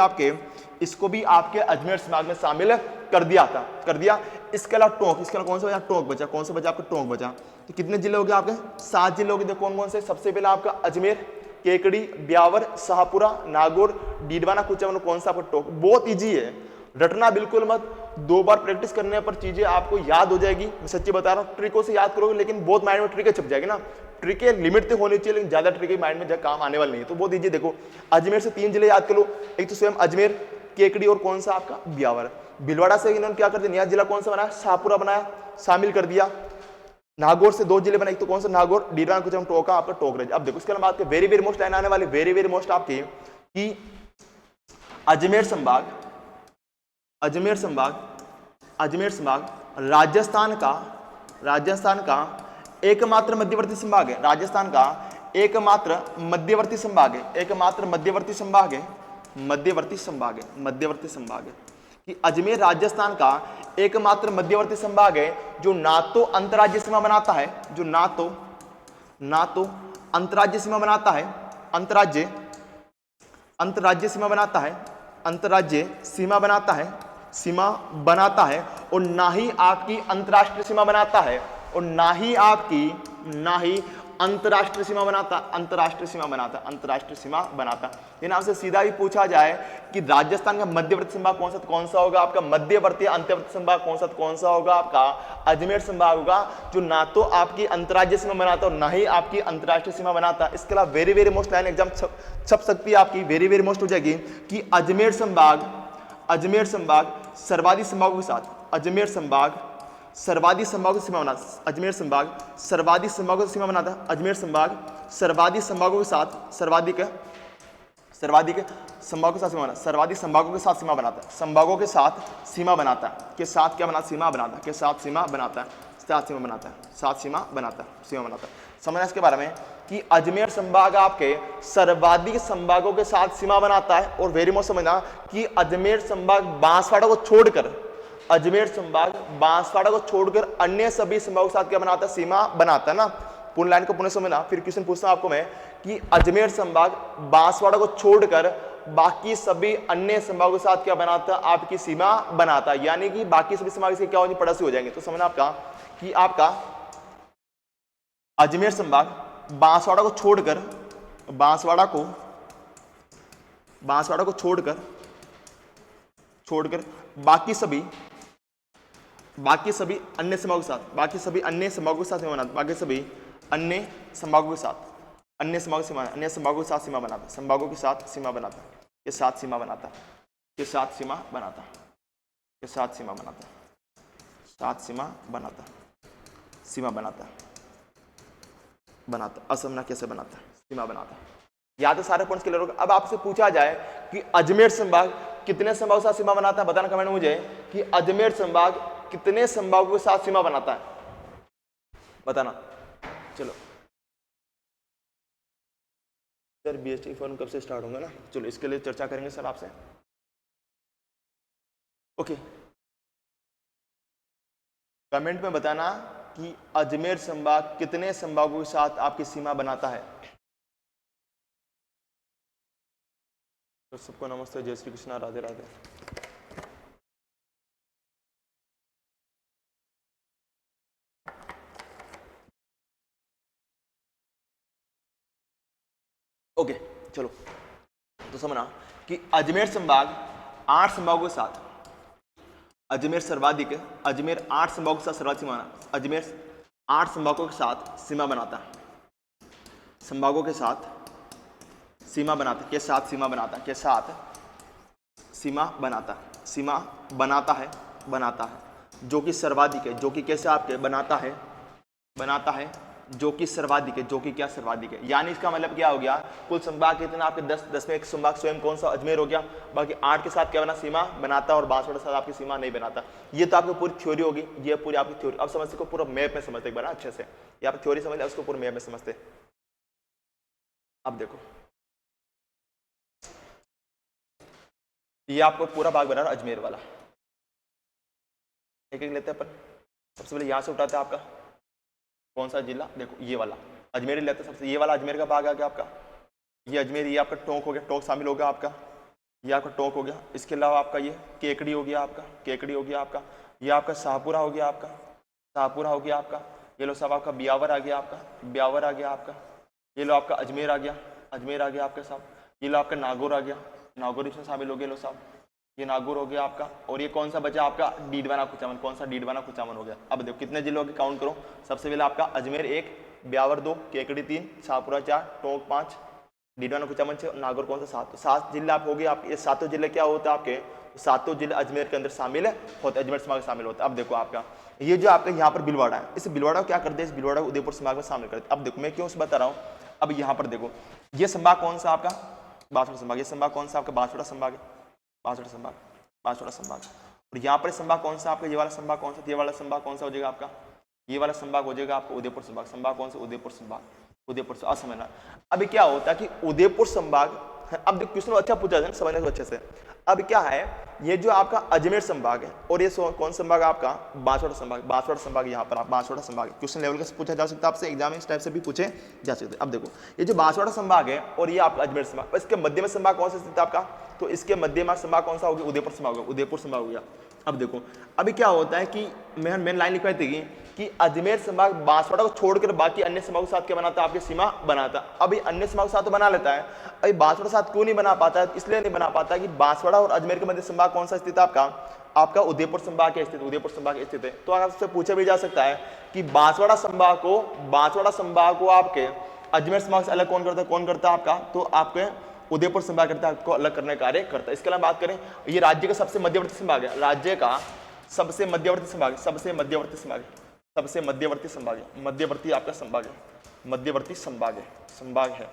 आपके अजमेर संभाग में शामिल कर दिया था, कर दिया। इसके अलावा टोंक, इसके अलावा कौन सा बचा, टोंक बचा, कौन सा बचा आपका टोंक बचा। तो कितने जिले हो गए आपके 7 जिले हो गए, कौन कौन से, सबसे पहले आपका अजमेर, केकड़ी, ब्यावर, शाहपुरा, नागौर, डीडवाना कुचामन, कौन सा आपका टोंक। बहुत ईजी है, रटना बिल्कुल मत, 2 बार प्रैक्टिस करने पर चीजें आपको याद हो जाएगी। मैं सच्ची बता रहा हूँ, ट्रिकों से याद करोगे लेकिन बहुत माइंड में ट्रिकें छप जाएगी ना, ट्रिकें लिमिट तक होनी चाहिए, लेकिन ज्यादा ट्रिकें माइंड में काम आने वाली नहीं है। तो बहुत ईजी, देखो अजमेर से 3 जिले याद कर लो, एक तो स्वयं अजमेर, केकड़ी और कौन सा आपका ब्यावर। भीलवाड़ा से इन्होंने क्या कर दिया, नया जिला कौन सा बनाया शाहपुरा बनाया, शामिल कर दिया। नागौर से 2 जिले बनाए, एक तो कौन सा नागौर, डीडवाना कुचामन, टोंका आपका टोकरेज। अब देखो इसके अलावा आपके वेरी वेरी मोस्ट लाइन आने वाली, वेरी वेरी मोस्ट आपकी कि अजमेर संभाग, अजमेर संभाग, अजमेर संभाग राजस्थान का एकमात्र मध्यवर्ती संभाग है, राजस्थान का एकमात्र मध्यवर्ती संभाग है, एकमात्र मध्यवर्ती संभाग है, मध्यवर्ती संभाग है, मध्यवर्ती संभाग है कि अजमेर राजस्थान का एकमात्र मध्यवर्ती संभाग है जो ना तो अंतर्राज्यीय सीमा बनाता है, जो ना तो अंतर्राज्यीय सीमा बनाता है, अंतर्राज्यीय सीमा बनाता है, अंतर्राज्यीय सीमा बनाता है, और ना ही आपकी अंतर्राष्ट्रीय सीमा बनाता है, और ना ही अंतर्राष्ट्रीय सीमा बनाता, अंतर्राष्ट्रीय सीमा बनाता। इन आपसे सीधा भी पूछा जाए कि राजस्थान का मध्यवर्ती संभाग कौन सा होगा आपका, मध्यवर्ती अंतर्वर्ती संभाग कौन सा होगा आपका अजमेर संभाग होगा, जो ना तो आपकी अंतर्राज्यीय सीमा बनाता और ना ही आपकी अंतर्राष्ट्रीय सीमा बनाता। इसके अलावा very very most line exam छप सकती है आपकी, वेरी वेरी मोस्ट हो जाएगी कि अजमेर संभाग सर्वाधिक संभागों के साथ, अजमेर संभाग सर्वाधिक संभागों की सीमा बनाता, अजमेर संभाग सर्वाधिक संभागों की सीमा बनाता है, अजमेर संभाग सर्वाधिक संभागों के साथ, सर्वाधिक संभागों के साथ सीमा बनाता, सर्वाधिक संभागों के साथ सीमा बनाता है, संभागों के साथ सीमा बनाता है, के साथ क्या बनाता, सीमा बनाता है, के साथ सीमा बनाता है, साथ सीमा बनाता है, साथ सीमा बनाता है, सीमा बनाता है। समझना इसके बारे में कि अजमेर संभाग आपके सर्वाधिक संभागों के साथ सीमा बनाता है, और वेरी मोस्ट समझना कि अजमेर संभाग बांसवाड़ा को छोड़कर अजमेर संभाग बांसवाड़ा को छोड़कर अन्य सभी संभागों के साथ क्या बनाता है, सीमा बनाता है ना। पूर्ण लाइन को पुनः समझना। फिर क्वेश्चन पूछता हूं आपको मैं कि अजमेर संभाग बांसवाड़ा को छोड़कर बाकी सभी अन्य संभागों के साथ क्या बनाता है, आपकी सीमा बनाता है। यानी कि बाकी सभी संभाग से क्या हो, पड़ोसी हो जाएंगे। तो समझना आपका कि आपका अजमेर संभाग बांसवाड़ा को छोड़कर छोड़कर बाकी सभी अन्य संभागों के साथ सीमा बनाता, अन्य संभागों के साथ सीमा बनाता, संभागों के साथ सीमा बनाता, संभागों के साथ सीमा बनाता, के साथ सीमा बनाता, के साथ सीमा बनाता, के साथ सीमा बनाता, साथ सीमा बनाता, सीमा बनाता, असमना कैसे बनाता, सीमा बनाता। या तो सारे पॉइंट्स क्लियर होगा। अब आपसे पूछा जाए कि अजमेर संभाग कितने संभागों के साथ सीमा बनाता है, बताना कमेंट में मुझे कि अजमेर संभाग कितने संभागों के साथ सीमा बनाता है, बताना। चलो सर बीएसटी फॉर्म कब से स्टार्ट होगा ना, चलो इसके लिए चर्चा करेंगे सर आपसे। ओके, कमेंट में बताना कि अजमेर संभाग कितने संभागों के साथ आपकी सीमा बनाता है। तो सबको नमस्ते, जय श्री कृष्णा, राधे राधे। ओके चलो, तो समझना कि अजमेर संभाग 8 संभागों के साथ, अजमेर सर्वाधिक, अजमेर 8 संभागों के साथ सर्वाधिक सीमा, अजमेर 8 संभागों के साथ सीमा बनाता है, संभागों के साथ सीमा बनाता, के साथ सीमा बनाता, के साथ सीमा बनाता, सीमा बनाता है, जो कि सर्वाधिक है, जो कि कैसे आपके बनाता है, जो कि सर्वाधिक है, जो कि क्या सर्वाधिक है। यानी इसका मतलब क्या हो गया, कुल संभाग कितना आपके 10 में एक संभाग स्वयं कौन सा, अजमेर हो गया। बाकी 8 के साथ क्या बना, सीमा बनाता और बांसवाड़ा के साथ आपकी सीमा नहीं बनाता। ये तो आपकी पूरी थ्योरी होगी, ये पूरी आपकी थ्योरी। अब समझते को पूरा मैप में समझते एक बार अच्छे से, ये आप थ्योरी समझ, उसको पूरे मैप में समझते। अब देखो ये आपको पूरा भाग बना रहा अजमेर वाला, एक एक लेते हैं अपन। सबसे पहले यहाँ से उठाते हैं आपका कौन सा जिला, देखो ये वाला अजमेर ही लेते हैं सबसे। ये वाला अजमेर का भाग आ गया आपका, ये अजमेर, ये आपका टोंक हो गया, टोंक शामिल हो गया आपका, ये आपका टोंक हो गया। इसके अलावा आपका ये केकड़ी हो गया आपका, केकड़ी हो गया आपका, ये आपका शाहपुरा हो गया आपका, शाहपुरा हो गया आपका। ये लो साहब आपका ब्यावर आ गया आपका, ब्यावर आ गया आपका। ये लो आपका अजमेर आ गया, अजमेर आ गया आपके साथ। ये लो आपका नागौर आ गया, नागौर इसमें शामिल हो गया लो साहब, ये नागौर हो गया आपका। और ये कौन सा बचा आपका, डीडवाना कुचामन, कौन सा डीडवाना कुचामन हो गया। अब देखो कितने जिलों के काउंट करो। सबसे पहले आपका अजमेर 1, ब्यावर 2, केकड़ी 3, शाहपुरा 4, टोंक 5, डीडवाना कुचामन 6, नागौर कौन सा 7। 7 जिले आप हो गए आपके। ये 7 जिले क्या होता है आपके, 7 जिले अजमेर के अंदर शामिल है, होते अजमेर संभाग शामिल होता है। अब देखो आपका ये जो आपका यहाँ पर भीलवाड़ा है, इस भीलवाड़ा को क्या करते हैं, इस भीलवाड़ा को उदयपुर संभाग में शामिल करते हैं। अब देखो मैं क्यों बता रहा हूँ, अब यहाँ पर देखो ये संभाग कौन सा आपका, बांसवाड़ा संभाग। ये संभाग कौन सा आपका, बांसवाड़ा संभाग है, बांसवाड़ा संभाग, बांसवाड़ा संभाग। और यहाँ पर संभाग कौन सा आपका, ये वाला संभाग कौन सा, ये वाला संभाग कौन सा हो जाएगा आपका, ये वाला संभाग हो जाएगा आपका उदयपुर संभाग। संभाग कौन सा, उदयपुर संभाग, उदयपुर से। समझना अभी क्या होता है कि उदयपुर संभाग, अब देखो क्वेश्चन अच्छा पूछा है, समझने को अच्छे से। अब क्या है, ये जो आपका अजमेर संभाग है और ये कौन संभाग आपका, बांसवाड़ा संभाग, बांसवाड़ा संभाग। यहाँ पर आप बांसवाड़ा संभाग क्वेश्चन लेवल का पूछा जा सकता है आपसे एग्जाम में, इस टाइप से भी पूछे जा सकते हैं। अब देखो ये जो बांसवाड़ा संभाग है और ये आपका अजमेर संभाग, इसके मध्य में संभाग कौन सा स्थित है आपका, तो इसके मध्य में संभाग कौन सा हो गया, उदयपुर संभाग होगा, उदयपुर संभाग हो गया। अब देखो अभी क्या होता है कि मेन लाइन लिखवाई थी कि अजमेर संभाग बांसवाड़ा को छोड़कर बाकी अन्य संभागों के साथ क्या बनाता है, आपकी सीमा बनाता। अभी अन्य संभाग के साथ तो बना लेता है, अभी बांसवाड़ा साथ क्यों नहीं बना पाता है, इसलिए नहीं बना पाता कि बांसवाड़ा और अजमेर के मध्य संभाग कौन सा स्थित है आपका उदयपुर संभाग के स्थित, उदयपुर संभाग के स्थित है। तो आपसे पूछा भी जा सकता है कि बांसवाड़ा संभाग को आपके अजमेर संभाग से अलग कौन करता है आपका, तो आपके उदयपुर संभाग करता है, आपको अलग करने का कार्य करता है। इसके अलावा बात करें, ये राज्य का सबसे मध्यवर्ती संभाग है, राज्य का सबसे मध्यवर्ती संभाग, सबसे मध्यवर्ती संभाग, सबसे मध्यवर्ती संभाग है, मध्यवर्ती आपका संभाग है, मध्यवर्ती संभाग है, संभाग है,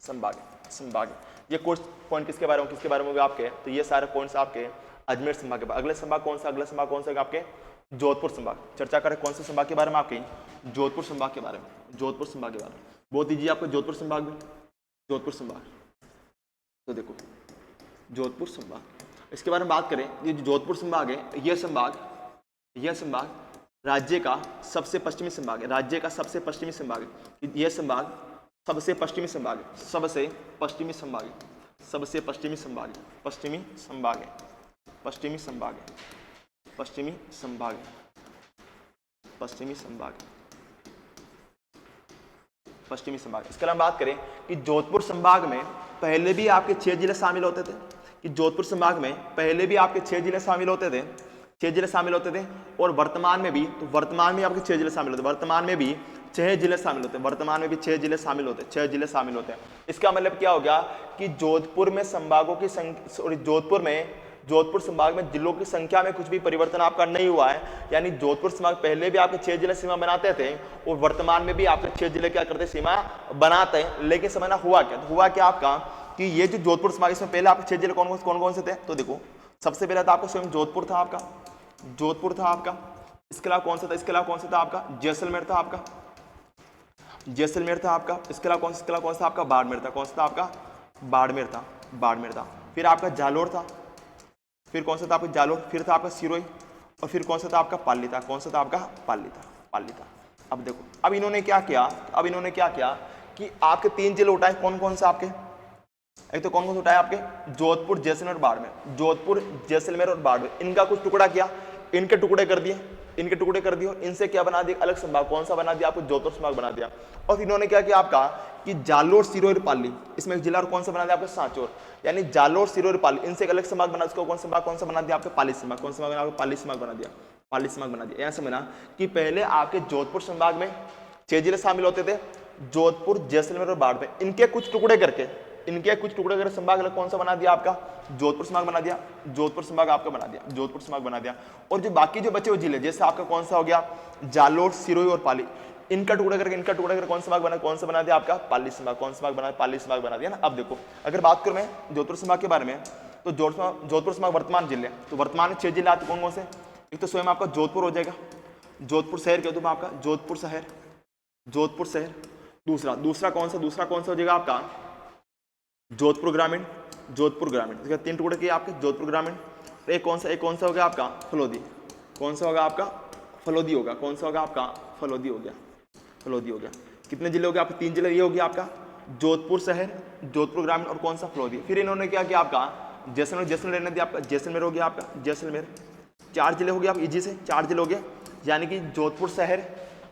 संभाग है, संभाग है। ये कुछ पॉइंट किसके बारे में भी आपके, तो ये सारे पॉइंट्स आपके अजमेर संभाग के। अगले संभाग कौन सा, अगला संभाग कौन सा आपके, जोधपुर संभाग। चर्चा करें कौन से संभाग के बारे में, आपके जोधपुर संभाग के बारे में, जोधपुर संभाग के बारे में बहुत दीजिए आपको जोधपुर संभाग में, जोधपुर संभाग। तो देखो जोधपुर संभाग, इसके बारे में बात करें, ये जो जोधपुर संभाग है, यह संभाग राज्य का सबसे पश्चिमी संभाग है, राज्य का सबसे पश्चिमी संभाग है। यह संभाग सबसे पश्चिमी संभाग है, सबसे पश्चिमी संभाग है, सबसे पश्चिमी संभाग है, पश्चिमी संभाग है, पश्चिमी संभाग है, पश्चिमी संभाग है, पश्चिमी संभाग है, पश्चिमी संभाग। इसके अलावा बात करें कि जोधपुर संभाग में पहले भी आपके 6 जिले शामिल होते थे, कि जोधपुर संभाग में पहले भी आपके 6 जिले शामिल होते थे, 6 जिले शामिल होते थे, और वर्तमान में भी, तो वर्तमान में आपके 6 जिले शामिल होते हैं, वर्तमान में भी 6 जिले शामिल होते हैं, वर्तमान में भी 6 जिले शामिल होते हैं, 6 जिले शामिल होते हैं। इसका मतलब क्या हो गया कि जोधपुर में संभागों की संख्या, जोधपुर संभाग में जिलों की संख्या में कुछ भी परिवर्तन आपका नहीं हुआ है, यानी जोधपुर संभाग पहले भी आपके 6 जिले सीमा बनाते थे और वर्तमान में भी आपके 6 जिले क्या करते, सीमा बनाते हैं। लेकिन समझना हुआ क्या, तो हुआ क्या आपका कि ये जो जोधपुर संभाग, इसमें पहले आपके 6 जिले कौन कौन से थे, तो देखो सबसे पहले था आपका स्वयं जोधपुर था आपका, जोधपुर था आपका। इसके अलावा कौन सा था, इसके अलावा कौन सा था आपका, जैसलमेर था आपका, जैसलमेर था आपका। इसके अलावा कौन सा आपका, बाड़मेर था, कौन सा था आपका, बाड़मेर था, बाड़मेर था। फिर आपका जालोर था, फिर कौन सा था आपका जालोर, फिर था आपका सिरोही, और फिर कौन सा था आपका पाली था, कौन सा था आपका पाली था, पाली था। अब देखो, अब इन्होंने क्या किया कि आपके 3 जिले उठाए, कौन कौन से आपके, एक तो कौन कौन से उठाए आपके, जोधपुर, जैसलमेर और बाड़मेर, जोधपुर, जैसलमेर और बाड़मेर, इनका कुछ टुकड़ा किया, इनके टुकड़े कर दिए, इनके टुकड़े कर दिए, इनसे क्या बना दिया, अलग संभाग, कौन सा बना दिया आपको, जोधपुर संभाग बना दिया। और इन्होंने क्या किया आपका कि जालोर, सिरोही और पाली, इसमें एक जिला और कौन सा बना दिया आपका, सांचौर, यानी जालोर, सिरोही और पाली, इनसे एक अलग संभाग बना, इसको कौन सा बना दिया आपका, पाली संभाग, कौन सा संभाग आपका, पाली संभाग बना दिया, पाली संभाग बना दिया। यहाँ समझना कि पहले आपके जोधपुर संभाग में 6 जिले शामिल होते थे, जोधपुर, जैसलमेर और बाड़मेर, इनके कुछ टुकड़े करके संभाग अलग कौन सा बना दिया आपका, जोधपुर संभाग बना दिया, जोधपुर संभाग आपका बना दिया, जोधपुर संभाग बना दिया। और जो बाकी जो बचे हुए जिले, जैसे आपका कौन सा हो गया, जालोर, सिरोही और पाली, इनका टुकड़ा करके कौन सा बना दिया आपका, पाली संभाग, कौन सा संभाग बना, पाली संभाग बना दिया ना। अब देखो, अगर बात करूं मैं जोधपुर संभाग के बारे में, तो जोधपुर संभाग वर्तमान जिले, तो वर्तमान में 6 जिले आते कौन कौन से, एक तो स्वयं आपका जोधपुर हो जाएगा, जोधपुर शहर कह दूं मैं आपका, जोधपुर शहर, जोधपुर शहर। दूसरा कौन सा हो जाएगा आपका, जोधपुर ग्रामीण, जोधपुर ग्रामीण, इसके 3 टुकड़े किए आपके, जोधपुर ग्रामीण। एक कौन सा हो गया आपका, फलोदी, कौन सा होगा आपका, फलोदी होगा, कौन सा होगा आपका, फलोदी हो गया, फलोदी हो गया। कितने जिले हो गए आपके, 3 जिले, ये हो गया आपका जोधपुर शहर, जोधपुर ग्रामीण और कौन सा, फलोदी। फिर इन्होंने क्या किया आपका, जैसलमेर रहने दिया आपका, जैसलमेर हो गया आपका, जैसलमेर। 4 जिले हो गए आप इजी से, 4 जिले हो गए, यानी कि जोधपुर शहर,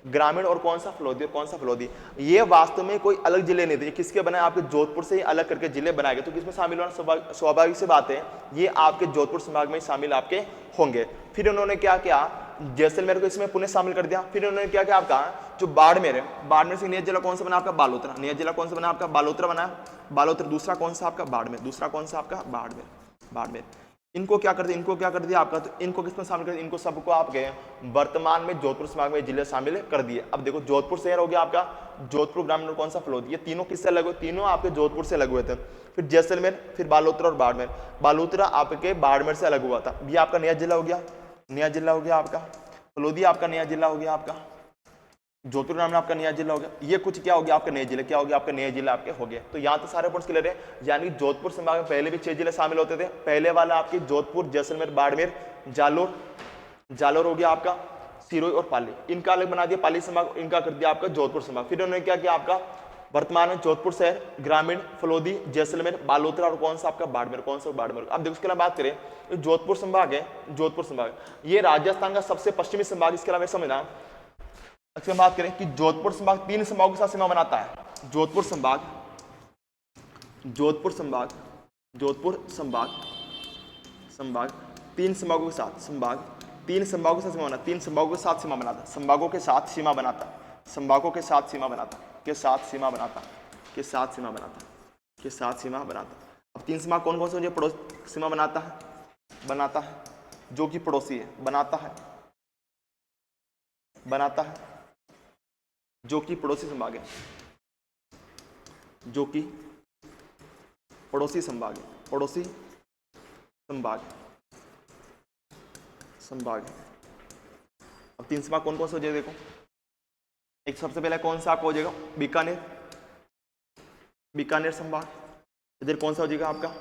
ग्रामीण और कौन सा, फलोदी। ये वास्तव में कोई अलग जिले नहीं थे, किसके बनाए, आपके जोधपुर से ही अलग करके जिले बनाए गए। तो किसमें शामिल होना स्वाभाविक सी बात है, ये आपके जोधपुर संभाग में शामिल आपके होंगे। फिर उन्होंने क्या किया, जैसलमेर को इसमें पुनः शामिल कर दिया। फिर उन्होंने क्या किया आपका, जो बाड़मेर है, बाड़मेर से नया जिला कौन सा बना आपका, बालोतरा, नया जिला कौन सा बना आपका, बालोतरा बना, बालोतरा। दूसरा कौन सा आपका, बाड़मेर, दूसरा कौन सा आपका, बाड़मेर। इनको क्या कर दिया आपका, तो इनको किसमें शामिल कर दिया, इनको सबको आपके वर्तमान में जोधपुर संभाग में जिले शामिल कर दिए। अब देखो, जोधपुर शहर हो गया आपका, जोधपुर ग्रामीण और कौन सा, फलोदी, ये तीनों किससे अलग हुए, तीनों आपके जोधपुर से अलग हुए थे। फिर जैसलमेर, फिर बालोतरा और बाड़मेर, बालोतरा आपके बाड़मेर से अलग हुआ था, ये आपका नया जिला हो गया, आपका फलोदी आपका नया जिला हो गया, आपका जोधपुर ग्रामीण आपका नया जिला हो गया। ये कुछ क्या हो गया आपके नए जिले, क्या हो गया आपके नए जिले आपके हो गए। तो यहाँ तो सारे पॉइंट्स क्लियर है, यानी जोधपुर संभाग में पहले भी 6 जिले शामिल होते थे। पहले वाला आपके जोधपुर, जैसलमेर, बाड़मेर, जालोर हो गया आपका, सिरोही और पाली, इनका अलग बना दिया पाली संभाग, इनका कर दिया आपका जोधपुर संभाग। फिर उन्होंने क्या किया आपका, वर्तमान में जोधपुर शहर, ग्रामीण, फलोदी, जैसलमेर, बालोतरा और कौन सा आपका, बाड़मेर, कौन सा, बाड़मेर। अब देखो, इसके अलावा बात करें, जोधपुर संभाग है, जोधपुर संभाग ये राजस्थान का सबसे पश्चिमी संभाग। इसके अलावा समझना, अक्सर बात करें कि जोधपुर संभाग 3 संभागों के साथ सीमा बनाता है। जोधपुर संभाग 3 संभागों के साथ सीमा बनाता, 3 संभागों के साथ सीमा बनाता, संभागों के साथ सीमा बनाता, अब 3 संभाग कौन कौन से पड़ोस सीमा बनाता है, जो कि पड़ोसी है, बनाता है, जो कि पड़ोसी संभाग है, जो कि पड़ोसी संभाग है, संभाग है। अब 3 संभाग कौन कौन से हो जाएगा, देखो, एक सबसे पहले कौन सा आपका हो जाएगा, बीकानेर संभाग। इधर कौन सा हो जाएगा आपका,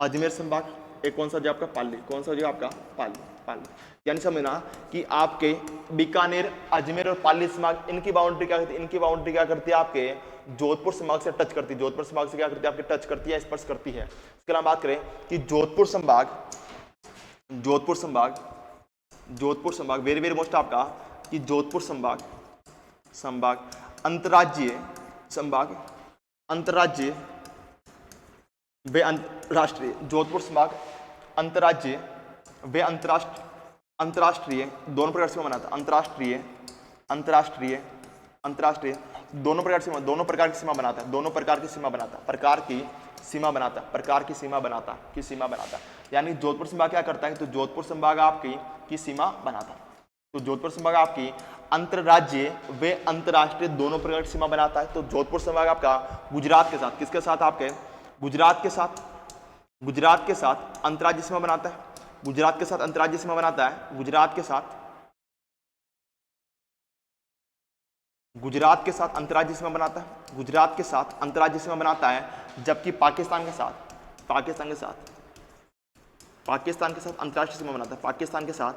अजमेर संभाग, एक कौन सा हो जाएगा आपका पाली, कौन सा हो जाएगा आपका पाली, पाली। यानी समझना कि आपके बीकानेर, अजमेर और पाली संभाग इनकी बाउंड्री क्या करती है, इनकी बाउंड्री क्या करती है आपके जोधपुर संभाग से टच करती है, जोधपुर संभाग से क्या करती है आपके टच करती है, स्पर्श करती है। इसके अलावा बात करें कि जोधपुर संभाग, जोधपुर संभाग, जोधपुर संभाग वेरी वेरी मोस्ट आपका कि जोधपुर संभाग, संभाग अंतर्राज्यीय संभाग, अंतर्राज्यीय वे अंतरराष्ट्रीय, जोधपुर संभाग अंतर्राज्यीय वे अंतर्राष्ट्रीय दोनों प्रकार से मनाता है, अंतर्राष्ट्रीय, अंतर्राष्ट्रीय, अंतर्राष्ट्रीय दोनों प्रकार से, दोनों प्रकार की सीमा बनाता है, दोनों प्रकार की सीमा बनाता है, प्रकार की सीमा बनाता है, प्रकार की सीमा बनाता, की सीमा बनाता। यानी जोधपुर संभाग क्या करता है, तो जोधपुर संभाग आपकी की सीमा बनाता है। तो जोधपुर संभाग आपकी अंतरराज्यीय वे अंतर्राष्ट्रीय दोनों प्रकार की सीमा बनाता है। तो जोधपुर संभाग आपका गुजरात के साथ, किसके साथ आपके गुजरात के साथ, गुजरात के साथ अंतर्राज्यीय सीमा बनाता है, गुजरात के साथ अंतर्राज्यीय सीमा बनाता है, गुजरात के साथ, गुजरात के साथ अंतर्राज्यीय सीमा बनाता है, गुजरात के साथ अंतर्राज्यीय सीमा बनाता है। जबकि पाकिस्तान के साथ, पाकिस्तान के साथ, पाकिस्तान के साथ अंतर्राष्ट्रीय सीमा बनाता है, पाकिस्तान के साथ,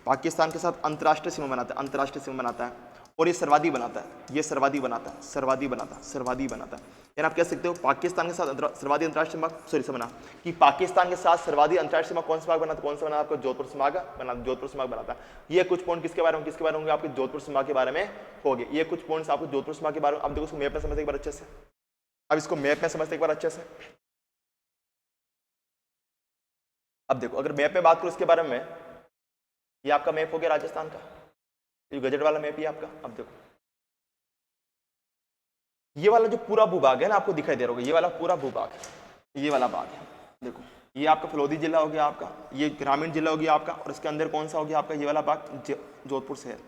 पाकिस्तान के साथ अंतर्राष्ट्रीय सीमा बनाता है, अंतर्राष्ट्रीय सीमा बनाता है। और ये सर्वाधिक बनाता है, ये सर्वाधिक बनाता है, सर्वाधिक बनाता है, सर्वाधिक बनाता है। यानी आप कह सकते हो पाकिस्तान के साथ सर्वाधिक अंतर्राष्ट्रीय सीमा, सॉरी समझना कि पाकिस्तान के साथ सर्वाधिक अंतर्राष्ट्रीय सीमा कौन सा भाग बनाता है, कौन सा बनाता है आपको जोधपुर संभाग बना, जोधपुर संभाग बनाता है। ये कुछ पॉइंट किसके बारे में, किसके बारे में होंगे आपके जोधपुर संभाग के बारे में हो गए। ये कुछ पॉइंट्स आपको जोधपुर संभाग के बारे में, अब देखो इसको मैप में समझते एक बार अच्छे से, अब इसको मैप में समझते एक बार अच्छे से। अब देखो अगर मैप में बात करो इसके बारे में, ये आपका मैप हो गया राजस्थान का, ये गजट वाला मैप ही आपका। अब देखो ये वाला जो पूरा भूभाग है ना आपको दिखाई दे रहा होगा, ये वाला पूरा भूभाग, ये वाला भाग है, देखो ये आपका फलोदी जिला हो गया आपका, ये ग्रामीण जिला हो गया आपका, और इसके अंदर कौन सा हो गया आपका ये वाला भाग जोधपुर शहर।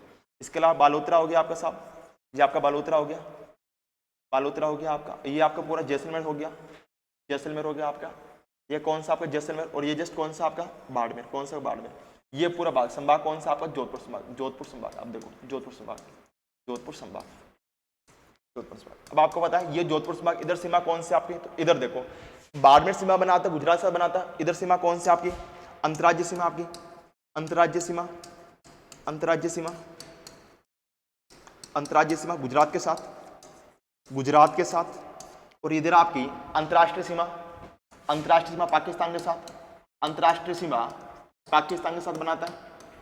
इसके अलावा बालोतरा हो गया आपका साहब, ये आपका बालोतरा हो गया, बालोतरा हो गया आपका, ये आपका पूरा जैसलमेर हो गया, जैसलमेर हो गया आपका, ये कौन सा आपका जैसलमेर, और ये जस्ट कौन सा आपका बाड़मेर, कौन सा बाड़मेर। ये पूरा भाग संभाग कौन सा आपका जोधपुर संभाग, जोधपुर संभाग। अब देखो जोधपुर संभाग, जोधपुर संभाग, जोधपुर संभाग। अब आपको पता है ये जोधपुर संभाग, इधर सीमा कौन सी आपकी, तो इधर देखो बाड़मेर सीमा बनाता है, गुजरात से बनाता है। इधर सीमा कौन सी आपकी अंतर्राज्यीय सीमा, आपकी अंतर्राज्यीय सीमा, अंतर्राज्यीय सीमा, अंतर्राज्यीय सीमा गुजरात के साथ, गुजरात के साथ। और इधर आपकी अंतर्राष्ट्रीय सीमा, अंतर्राष्ट्रीय सीमा पाकिस्तान के साथ, अंतर्राष्ट्रीय सीमा पाकिस्तान के साथ बनाता है,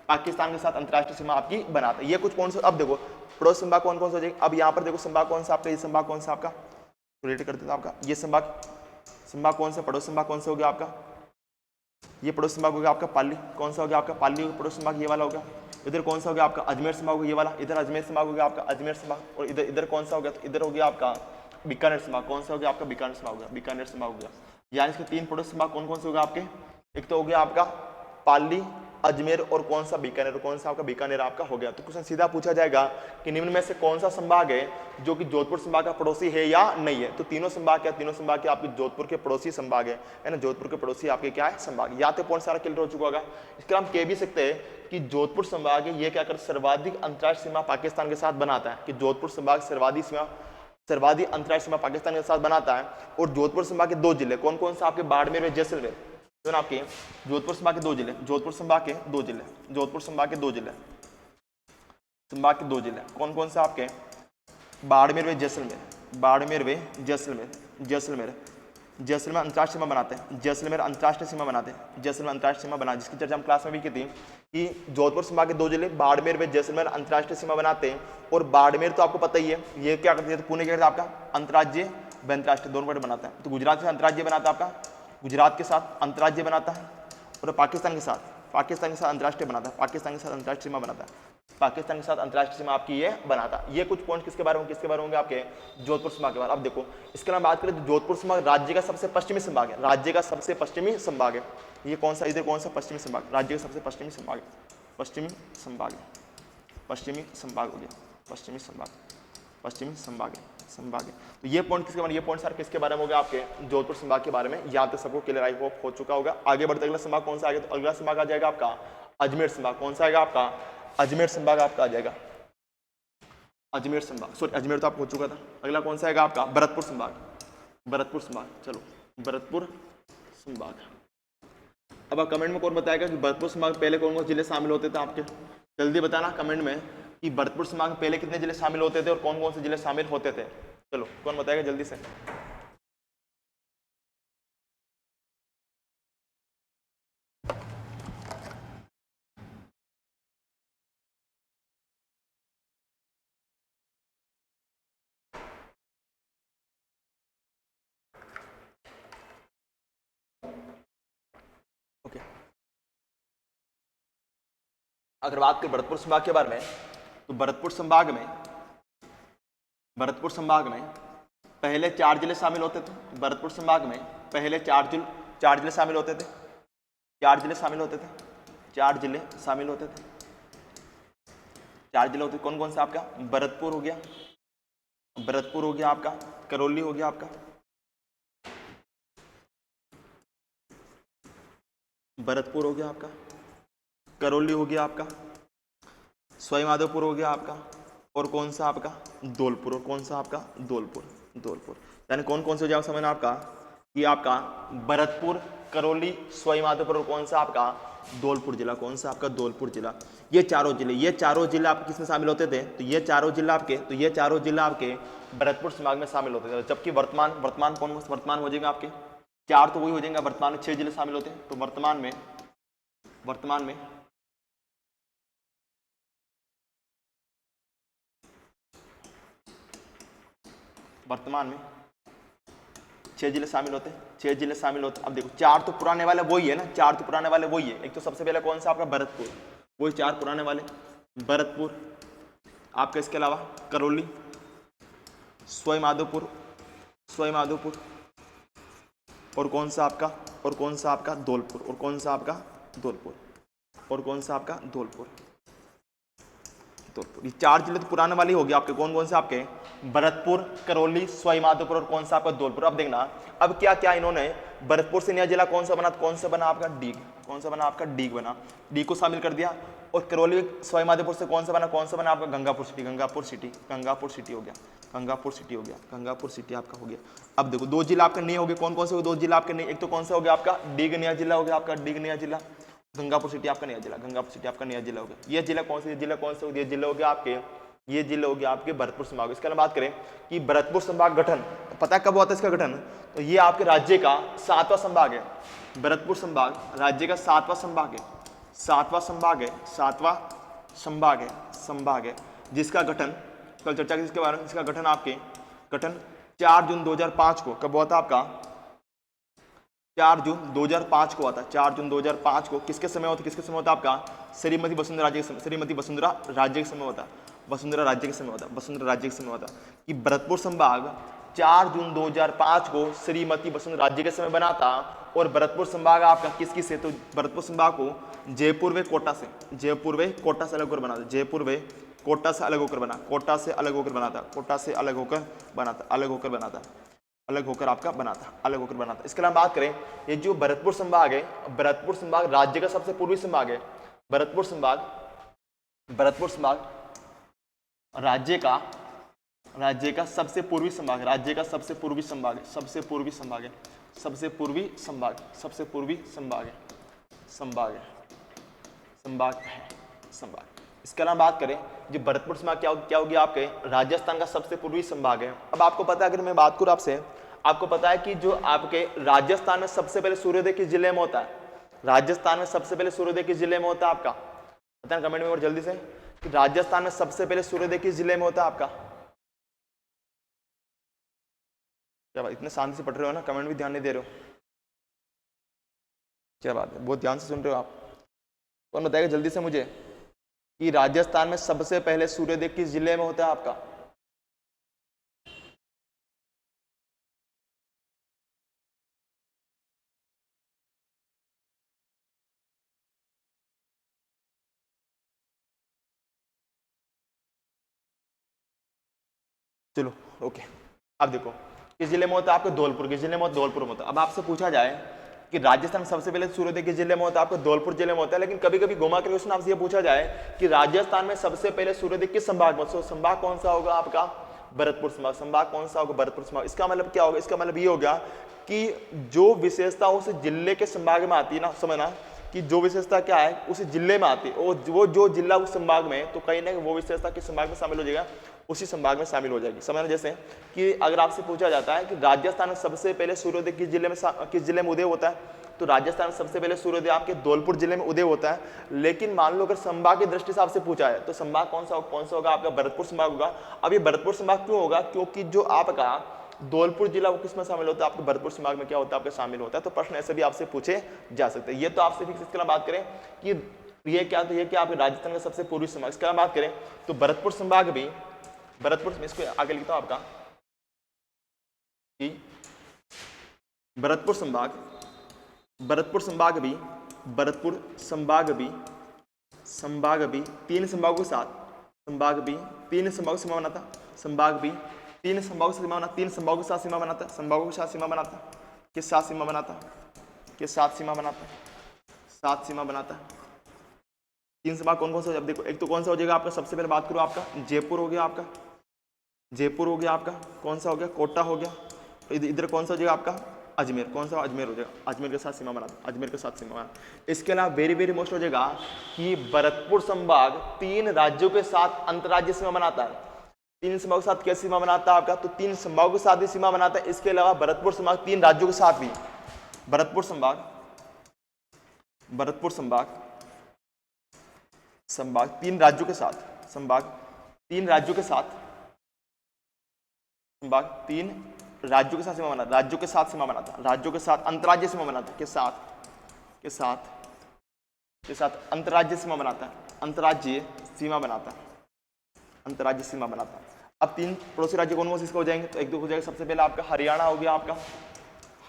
पाकिस्तान के साथ अंतर्राष्ट्रीय सीमा आपकी बनाता है। ये कुछ पॉइंट्स। अब देखो पड़ोस संभाग कौन कौन सा हो जाएगा, अब यहाँ पर देखो संभाग कौन सा आपका, ये संभाग कौन सा आपका रिलेट कर देता आपका, ये संभाग, संभाग कौन सा, पड़ोस संभाग कौन सा हो गया आपका, ये पड़ोस संभाग हो गया आपका पाली, कौन सा हो गया आपका पाली पड़ोस संभाग, ये वाला हो गया। इधर कौन सा हो गया आपका अजमेर संभाग हो गया, ये वाला, इधर अजमेर संभाग हो गया आपका अजमेर संभाग। और इधर इधर कौन सा हो गया, तो इधर हो गया आपका बीकानेर संभाग, कौन सा हो गया आपका बीकानेर संभाग हो गया, बीकानेर संभाग हो गया। यानी इसके तीन पड़ोस संभाग कौन कौन से हो गया आपके, एक तो हो गया आपका पाली, अजमेर और कौन सा बीकानेर, कौन सा आपका बीकानेर आपका हो गया। तो क्वेश्चन सीधा पूछा जाएगा कि निम्न में से कौन सा संभाग है जो कि जोधपुर संभाग का पड़ोसी है या नहीं है। तो तीनों संभाग क्या, तीनों संभाग के आपके जोधपुर के पड़ोसी संभाग है ना, जोधपुर के पड़ोसी आपके क्या है संभाग। या तो पॉइंट सारा क्लियर हो चुका होगा। इसके हम कह भी सकते हैं कि जोधपुर संभाग है ये क्या कर सर्वाधिक अंतर्राष्ट्रीय सीमा पाकिस्तान के साथ बनाता है, कि जोधपुर संभाग सर्वाधिक सीमा, सर्वाधिक अंतर्राष्ट्रीय सीमा पाकिस्तान के साथ बनाता है। और जोधपुर संभाग के दो जिले कौन कौन सा आपके बाड़मेर और जैसलमेर, तो आपके जोधपुर संभाग के दो जिले, जोधपुर संभाग के दो जिले, जोधपुर संभाग के दो जिले, संभाग के दो जिले कौन कौन से आपके बाड़मेर व जैसलमेर, बाड़मेर व जैसलमेर, जैसलमेर, जैसलमेर अंतर्राष्ट्रीय सीमा बनाते हैं, जैसलमेर अंतर्राष्ट्रीय सीमा बनाते हैं, जैसलमेर अंतर्राष्ट्रीय सीमा बना, जिसकी चर्चा हम क्लास में भी की थी कि जोधपुर संभाग के दो जिले बाड़मेर व जैसलमेर अंतर्राष्ट्रीय सीमा बनाते हैं। और बाड़मेर तो आपको पता ही है ये क्या करती है, तो पुणे क्या करता है आपका अंतर्राज्यीय व अंतर्राष्ट्रीय दोनों पर बनाता है। तो गुजरात से अंतर्राज्यीय बनाता है आपका, गुजरात के साथ अंतर्राज्यीय बनाता है, और पाकिस्तान के साथ, पाकिस्तान के साथ अंतर्राष्ट्रीय बनाता है, पाकिस्तान के साथ अंतर्राष्ट्रीय सीमा बनाता है, पाकिस्तान के साथ अंतर्राष्ट्रीय सीमा आपकी ये बनाता है। ये कुछ पॉइंट किसके बारे में, किसके बारे में होंगे आपके जोधपुर संभाग के बारे में। अब देखो इसके अलावा बात करें तो जोधपुर संभाग राज्य का सबसे पश्चिमी संभाग है, राज्य का सबसे पश्चिमी संभाग है। ये कौन सा, इधर कौन सा पश्चिमी संभाग, राज्य का सबसे पश्चिमी संभाग है, पश्चिमी संभाग है, पश्चिमी संभाग हो गया, पश्चिमी संभाग, पश्चिमी संभाग है, संभाग है। तो ये पॉइंट किसके बारे में, ये पॉइंट सर किसके बारे में होगा आपके जोधपुर संभाग के बारे में। यहाँ तक सबको क्लियर आई होप हो चुका होगा। आगे बढ़ते अगला संभाग कौन सा आगे, तो अगला संभाग आ जाएगा आपका अजमेर संभाग। कौन सा आएगा आपका अजमेर संभाग आपका आ जाएगा। अजमेर संभाग, सॉरी अजमेर तो आपको हो चुका था। अगला कौन सा आएगा आपका? भरतपुर संभाग, भरतपुर संभाग। चलो भरतपुर संभाग। अब आप कमेंट में कौन बताएगा कि भरतपुर संभाग में पहले कौन कौन जिले शामिल होते थे आपके? जल्दी बताना कमेंट में कि भरतपुर संभाग में पहले कितने जिले शामिल होते थे और कौन कौन से जिले शामिल होते थे। चलो कौन बताएगा जल्दी से? ओके, अगर बात करें भरतपुर संभाग के बारे में तो भरतपुर संभाग में पहले 4 जिले शामिल होते थे। भरतपुर संभाग में पहले 4 जिले शामिल होते थे। 4 जिले शामिल होते थे। 4 जिले शामिल होते थे। 4 जिले होते कौन कौन सा आपका? भरतपुर हो गया, भरतपुर हो गया आपका, करौली हो गया आपका, भरतपुर हो गया आपका, करौली हो गया आपका, सवाईमाधोपुर हो गया आपका, और कौन सा आपका? धौलपुर। और कौन सा आपका? धौलपुर। धौलपुर यानी कौन कौन से हो जाएगा समझना आपका कि आपका भरतपुर, करौली, सवाईमाधोपुर और कौन सा आपका? धौलपुर जिला। कौन सा आपका? धौलपुर जिला। ये चारों जिले आपके किसमें शामिल होते थे? तो ये चारों जिला आपके भरतपुर संभाग में शामिल होते थे। जबकि वर्तमान हो जाएगा आपके 4 तो वही हो जाएगा, वर्तमान में 6 जिले शामिल होते हैं। तो वर्तमान में 6 जिले शामिल होते हैं। 6 जिले शामिल होते हैं। अब देखो 4 तो पुराने वाले वही है ना, 4 तो पुराने वाले वही है। एक तो सबसे पहले कौन सा आपका? भरतपुर, वही 4 पुराने वाले भरतपुर आपका। इसके अलावा करौली, सवाईमाधोपुर, और कौन सा आपका? धौलपुर। और कौन सा आपका? धौलपुर। ये 4 जिले तो पुराने वाले हो गए आपके। कौन कौन से आपके? भरतपुर, करौली, सवाईमाधोपुर और कौन सा आपका? धौलपुर। अब देखना अब क्या क्या इन्होंने भरतपुर से नया जिला कौन सा बना? आपका डीग। कौन सा बना आपका? डीग बना। डीग को शामिल कर दिया। और करौली, सवाईमाधोपुर से कौन सा बना आपका? गंगापुर सिटी हो गया। गंगापुर सिटी आपका हो गया। अब देखो 2 जिला आपके नए हो गए। कौन कौन से 2 जिला आपके नए? एक तो कौन सा हो गया आपका? डीग नया जिला हो गया आपका, डीग नया जिला। गंगापुर सिटी आपका नया जिला हो गया। ये जिला कौन से? ये जिले हो गया आपके भरतपुर संभाग। इसके अलावा बात करें कि भरतपुर संभाग गठन पता है कब हुआ था इसका गठन? तो ये आपके राज्य का 7वां संभाग है। भरतपुर संभाग राज्य का 7वां संभाग है जिसका गठन कल चर्चा की इसके बारे में। इसका गठन 4 जून 2005 को कब हुआ था आपका? 4 जून 2005 को हुआ था। 4 जून 2005 को किसके समय होता आपका? श्रीमती वसुंधरा राज्य के समय होता। कि भरतपुर संभाग 4 जून 2005 को श्रीमती वसुंधरा राज्य के समय बना था। और भरतपुर संभाग आपका किसकी से? तो भरतपुर संभाग को जयपुर व कोटा से अलग होकर बना था। कोटा से अलग होकर बना था। इसके अलावा बात करें ये जो भरतपुर संभाग है, भरतपुर संभाग राज्य का सबसे पूर्वी संभाग है। भरतपुर संभाग राज्य का सबसे पूर्वी संभाग है। इसके अलावा बात करें जो भरतपुर संभाग क्या हो गया आपके? राजस्थान का सबसे पूर्वी संभाग है। अब आपको पता है, अगर मैं बात करूं आपसे, आपको पता है कि जो आपके राजस्थान में सबसे पहले सूर्योदय किस जिले में होता है? राजस्थान में सबसे पहले सूर्योदय किस जिले में होता है आपका? पता है कमेंट में और जल्दी से कि राजस्थान में सबसे पहले सूर्योदय किस जिले में होता है आपका? क्या बात, इतने शांति से पढ़ रहे हो ना, कमेंट भी ध्यान नहीं दे रहे हो, क्या बात है, बहुत ध्यान से सुन रहे हो आप। कौन बताएगा जल्दी से मुझे कि राजस्थान में सबसे पहले सूर्योदय किस जिले में होता है आपका? चलो ओके, अब देखो किस जिले में होता है आपके? धौलपुर। किस जिले में? धौलपुर में होता है। अब आपसे पूछा जाए कि राजस्थान सबसे पहले सूर्योदय किस जिले में होता है, आपको धौलपुर जिले में होता है। लेकिन कभी कभी घुमा के क्वेश्चन आपसे ये पूछा जाए कि राजस्थान में सबसे पहले सूर्योदय किस संभाग में, तो संभाग कौन सा होगा आपका, भरतपुर संभाग। संभाग कौन सा होगा, भरतपुर संभाग। इसका मतलब क्या होगा, इसका मतलब ये होगा कि जो विशेषता उस जिले के संभाग में आती है ना, समझना कि जो विशेषता क्या है उस जिले में आती है, और वो जो जिला उस संभाग में, तो कहीं ना कहीं वो विशेषता किस संभाग में शामिल हो जाएगा, उसी संभाग में शामिल हो जाएगी। समझना, जैसे कि अगर आपसे पूछा जाता है कि राजस्थान में सबसे पहले सूर्योदय किस जिले में उदय होता है, तो राजस्थान में सबसे पहले सूर्योदय आपके धौलपुर जिले में उदय होता है। लेकिन मान लो अगर संभाग की दृष्टि से आपसे पूछा है तो संभाग कौन सा होगा, आपका भरतपुर संभाग होगा। अब ये भरतपुर संभाग क्यों होगा, क्योंकि जो आपका धौलपुर जिला वो किसमें शामिल होता है, आपके भरतपुर संभाग में क्या होता है, आपका शामिल होता है। तो प्रश्न ऐसे भी आपसे पूछे जा सकते हैं। ये तो आपसे फिक्स। इसके अलावा बात करें कि ये क्या, तो ये क्या आपके राजस्थान का सबसे पूर्वी संभाग। इसके अलावा बात करें तो भरतपुर संभाग भी, भरतपुर, इसको आगे लिखता हूं आपका कि भरतपुर संभाग भी तीन संभागों के साथ, संभाग भी तीन संभागों से सीमा बनाता, संभाग भी तीन संभागों से सीमा बनाता, तीन संभागों के साथ सीमा बनाता, संभागों के साथ सीमा बनाता, के साथ सीमा बनाता, के साथ सीमा बनाता, सात सीमा बनाता। तीन संभाग कौन कौन सा हो जाए, देखो एक तो कौन सा हो जाएगा आपका, सबसे पहले बात करो आपका जयपुर हो गया, आपका जयपुर हो गया, आपका कौन सा हो गया, कोटा हो गया। तो इधर कौन सा हो जाएगा आपका अजमेर, कौन सा अजमेर हो जाएगा, अजमेर के साथ सीमा बनाता, अजमेर के साथ सीमा बनाता। इसके अलावा वेरी वेरी मोस्ट हो जाएगा कि भरतपुर संभाग तीन राज्यों के साथ अंतर्राज्यीय सीमा बनाता है। तीन संभागों के साथ क्या सीमा बनाता है आपका, तो तीन संभागों के साथ भी सीमा बनाता है। इसके अलावा भरतपुर संभाग तीन राज्यों के साथ भी, भरतपुर संभाग तीन राज्यों के साथ, संभाग तीन राज्यों के साथ, संभाग तीन राज्यों के साथ सीमा बनाता, राज्यों के साथ सीमा बनाता, राज्यों के साथ अंतर्राज्यीय सीमा बनाता, के साथ अंतर्राज्यीय सीमा बनाता, अंतर्राज्यीय सीमा बनाता, अंतर्राज्यीय सीमा बनाता। अब तीन पड़ोसी राज्य कौन कौन से इसके हो जाएंगे, तो एक दो हो जाएगा। सबसे पहले आपका हरियाणा हो गया, आपका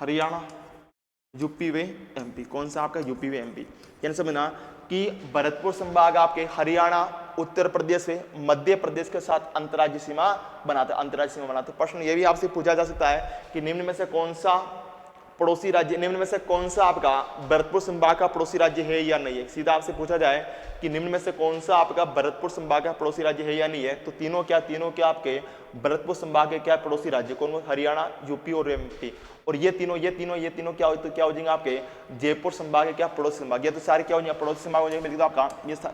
हरियाणा, यूपी व एमपी। कौन सा आपका, यूपी व एमपी। यानी समझना कि भरतपुर संभाग आपके हरियाणा, उत्तर प्रदेश से मध्य प्रदेश के साथ अंतर्राज्यीय सीमा बनाते, अंतर्राज्यीय सीमा बनाते। प्रश्न ये भी आपसे पूछा जा सकता है कि निम्न में से कौन सा पड़ोसी राज्य, निम्न में से कौन सा आपका भरतपुर संभाग का पड़ोसी राज्य है या नहीं है। सीधा आपसे पूछा जाए कि निम्न में से कौन सा आपका भरतपुर संभाग का पड़ोसी राज्य है या नहीं है, तो तीनों क्या आपके भरतपुर संभाग के क्या पड़ोसी राज्य, कौन, हरियाणा, यूपी और एमपी। और ये तीनों क्या हो जाएंगे आपके जयपुर संभाग के क्या पड़ोसी संभाग। ये तो सारे क्या हो जाएंगे, पड़ोसी संभाग हो जाएंगे। आपका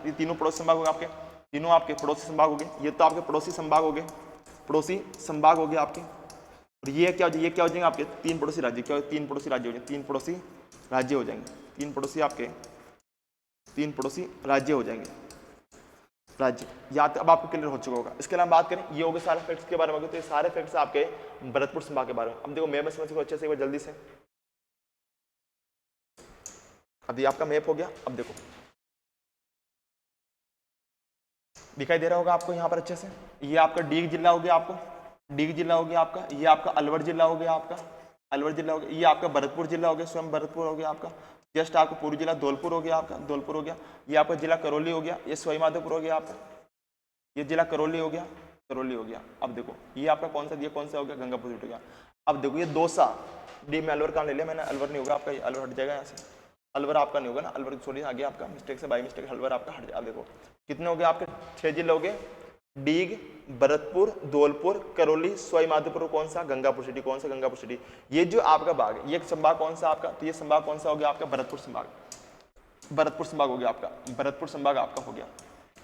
ये तीनों पड़ोसी संभाग होंगे, आपके तीनों आपके पड़ोसी संभाग हो गए। ये तो आपके पड़ोसी संभाग हो गए, पड़ोसी संभाग हो गए आपके। और ये क्या हो जाएंगे आपके तीन पड़ोसी राज्य, क्या तीन पड़ोसी राज्य हो जाएंगे, तीन पड़ोसी राज्य हो जाएंगे, तीन पड़ोसी आपके तीन पड़ोसी राज्य हो जाएंगे, राज्य। या तो अब आपको क्लियर हो चुका होगा। इसके अलावा बात करें ये हो गए सारे फैक्ट्स के बारे में, तो ये सारे फैक्ट्स आपके भरतपुर संभाग के बारे में। अब देखो मैप में समझो अच्छे से एक बार जल्दी से। अब ये आपका मैप हो गया। अब देखो दिखाई दे रहा होगा आपको यहाँ पर अच्छे से। ये आपका डीग जिला हो गया, आपको डीग जिला हो गया आपका। ये आपका अलवर जिला हो गया, आपका अलवर जिला हो गया। ये आपका भरतपुर जिला हो गया, स्वयं भरतपुर हो गया आपका। जस्ट आपका पूर्वी जिला धौलपुर हो गया, आपका धौलपुर हो गया। ये आपका जिला करौली हो गया, ये सवाईमाधोपुर हो गया आपका। ये जिला करौली हो गया, करौली हो गया। अब देखो ये आपका कौन सा, ये कौन सा हो गया, गंगापुर हो गया। अब देखो ये दौसा, डी में अलवर कहाँ ले लिया मैंने, अलवर नहीं होगा आपका, ये अलवर हट जाएगा यहाँ से। अलवर आपका नहीं होगा ना, अलवर सॉरी आ गया आपका मिस्टेक से, बाई मिस्टेक अलवर आपका हट जाएगा। देखो कितने हो गए आपके 6 जिले हो गए, डीग, भरतपुर, धौलपुर, करौली, सवाईमाधोपुर, कौन सा, गंगापुर सिटी। कौन सा, गंगापुर सिटी। ये जो आपका भाग है, ये संभाग कौन सा आपका, तो ये संभाग कौन सा हो गया आपका, भरतपुर संभाग। भरतपुर संभाग हो गया आपका, भरतपुर संभाग आपका हो गया,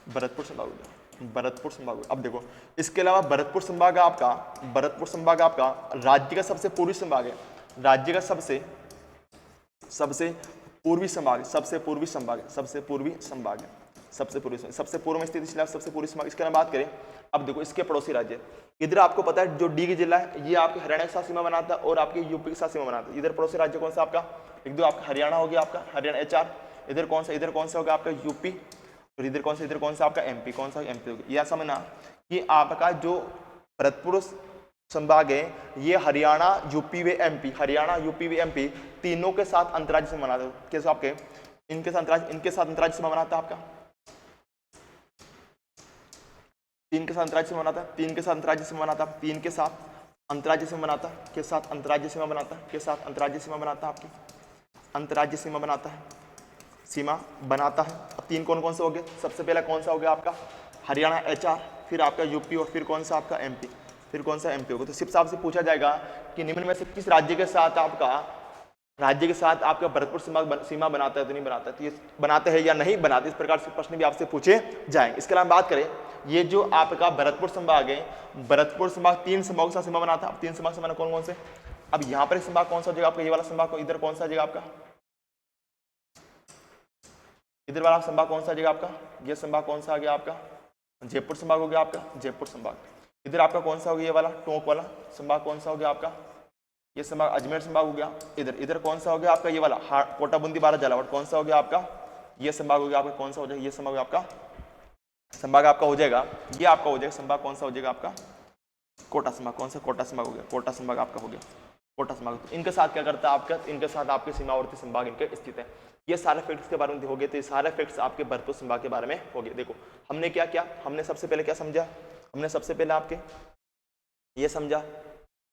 भरतपुर संभाग हो गया, भरतपुर संभाग। अब देखो इसके अलावा भरतपुर संभाग आपका, भरतपुर संभाग आपका राज्य का सबसे पूर्वी संभाग है, राज्य का सबसे पूर्वी संभाग, सबसे पूर्वी संभाग है, सबसे पूर्वी संभाग है, सबसे पूर्वी, सबसे पूर्व में स्थित इसलिए सबसे पूर्वी संभाग। इसके बात करें अब देखो इसके पड़ोसी राज्य, इधर आपको पता है जो डीग जिला है ये आपके हरियाणा के साथ सीमा बनाता है और आपके यूपी के साथ सीमा बनाता है। इधर पड़ोसी राज्य कौन सा आपका, लिख दो आपका हरियाणा हो गया, आपका हरियाणा HR। इधर कौन सा होगा आपका यूपी, और इधर कौन सा आपका एमपी। कौन सा एमपी होगा। यह समझना कि आपका जो भरतपुर संभाग है ये हरियाणा, यूपी व एमपी, हरियाणा, यूपी व एमपी तीनों के साथ अंतर्राज्य सीमा बनाते हैं। कैसे आपके इनके साथ अंतर्राज्य सीमा बनाता है आपका, तीन के साथ अंतर्राज्य सीमा बनाता है, तीन के साथ अंतर्राज्य सीमा बनाता है, तीन के साथ अंतर्राज्य सीमा बनाता है, के साथ अंतर्राज्य सीमा बनाता है, के साथ अंतर्राज्य सीमा बनाता है आपकी। अंतर्राज्यीय सीमा बनाता है, सीमा बनाता है। अब 3 कौन कौन से हो गए? सबसे पहला कौन सा हो गया आपका हरियाणा HR, फिर आपका यूपी और फिर कौन सा आपका MP, फिर कौन सा MP होगा। तो सिर्फ आपसे पूछा जाएगा कि निम्न में से किस राज्य के साथ आपका भरतपुर सीमा बनाता है तो नहीं बनाता है, तो ये बनाते हैं या नहीं बनाते, इस प्रकार से प्रश्न भी आपसे पूछे जाएंगे। इसके अलावा बात करें, ये जो आपका भरतपुर संभाग है, भरतपुर संभाग 3 संभागों के साथ सीमा बनाता है। अब 3 संभाग से कौन कौन से? अब यहाँ पर संभाग कौन सा हो जाएगा आपका? ये वाला संभाग को इधर कौन सा जाएगा आपका? इधर वाला संभाग कौन सा जाएगा आपका? ये संभाग कौन सा आ गया आपका? जयपुर संभाग हो गया आपका, जयपुर संभाग। इधर आपका कौन सा हो गया? ये वाला टोंक वाला संभाग कौन सा हो गया आपका? ये संभाग अजमेर संभाग हो गया। इधर कौन सा हो गया आपका? ये वाला कोटा बूंदी बारा झालावाड़ कौन सा हो गया आपका? ये संभाग हो गया आपका। कौन सा हो जाएगा? ये संभाग आपका संभाग आपका हो जाएगा, ये आपका हो जाएगा संभाग कौन सा हो जाएगा आपका? कोटा संभाग। कौन सा? कोटा संभाग हो गया, कोटा संभाग आपका हो गया, कोटा संभाग। तो इनके साथ क्या करता है आपका? इनके साथ आपके सीमावर्ती संभाग इनके स्थित है। ये सारे फैक्ट्स के बारे में हो गए, तो ये सारे फैक्ट्स आपके भरतपुर संभाग के बारे में हो गए। देखो हमने क्या किया, हमने सबसे पहले क्या समझा? हमने सबसे पहले आपके ये समझा,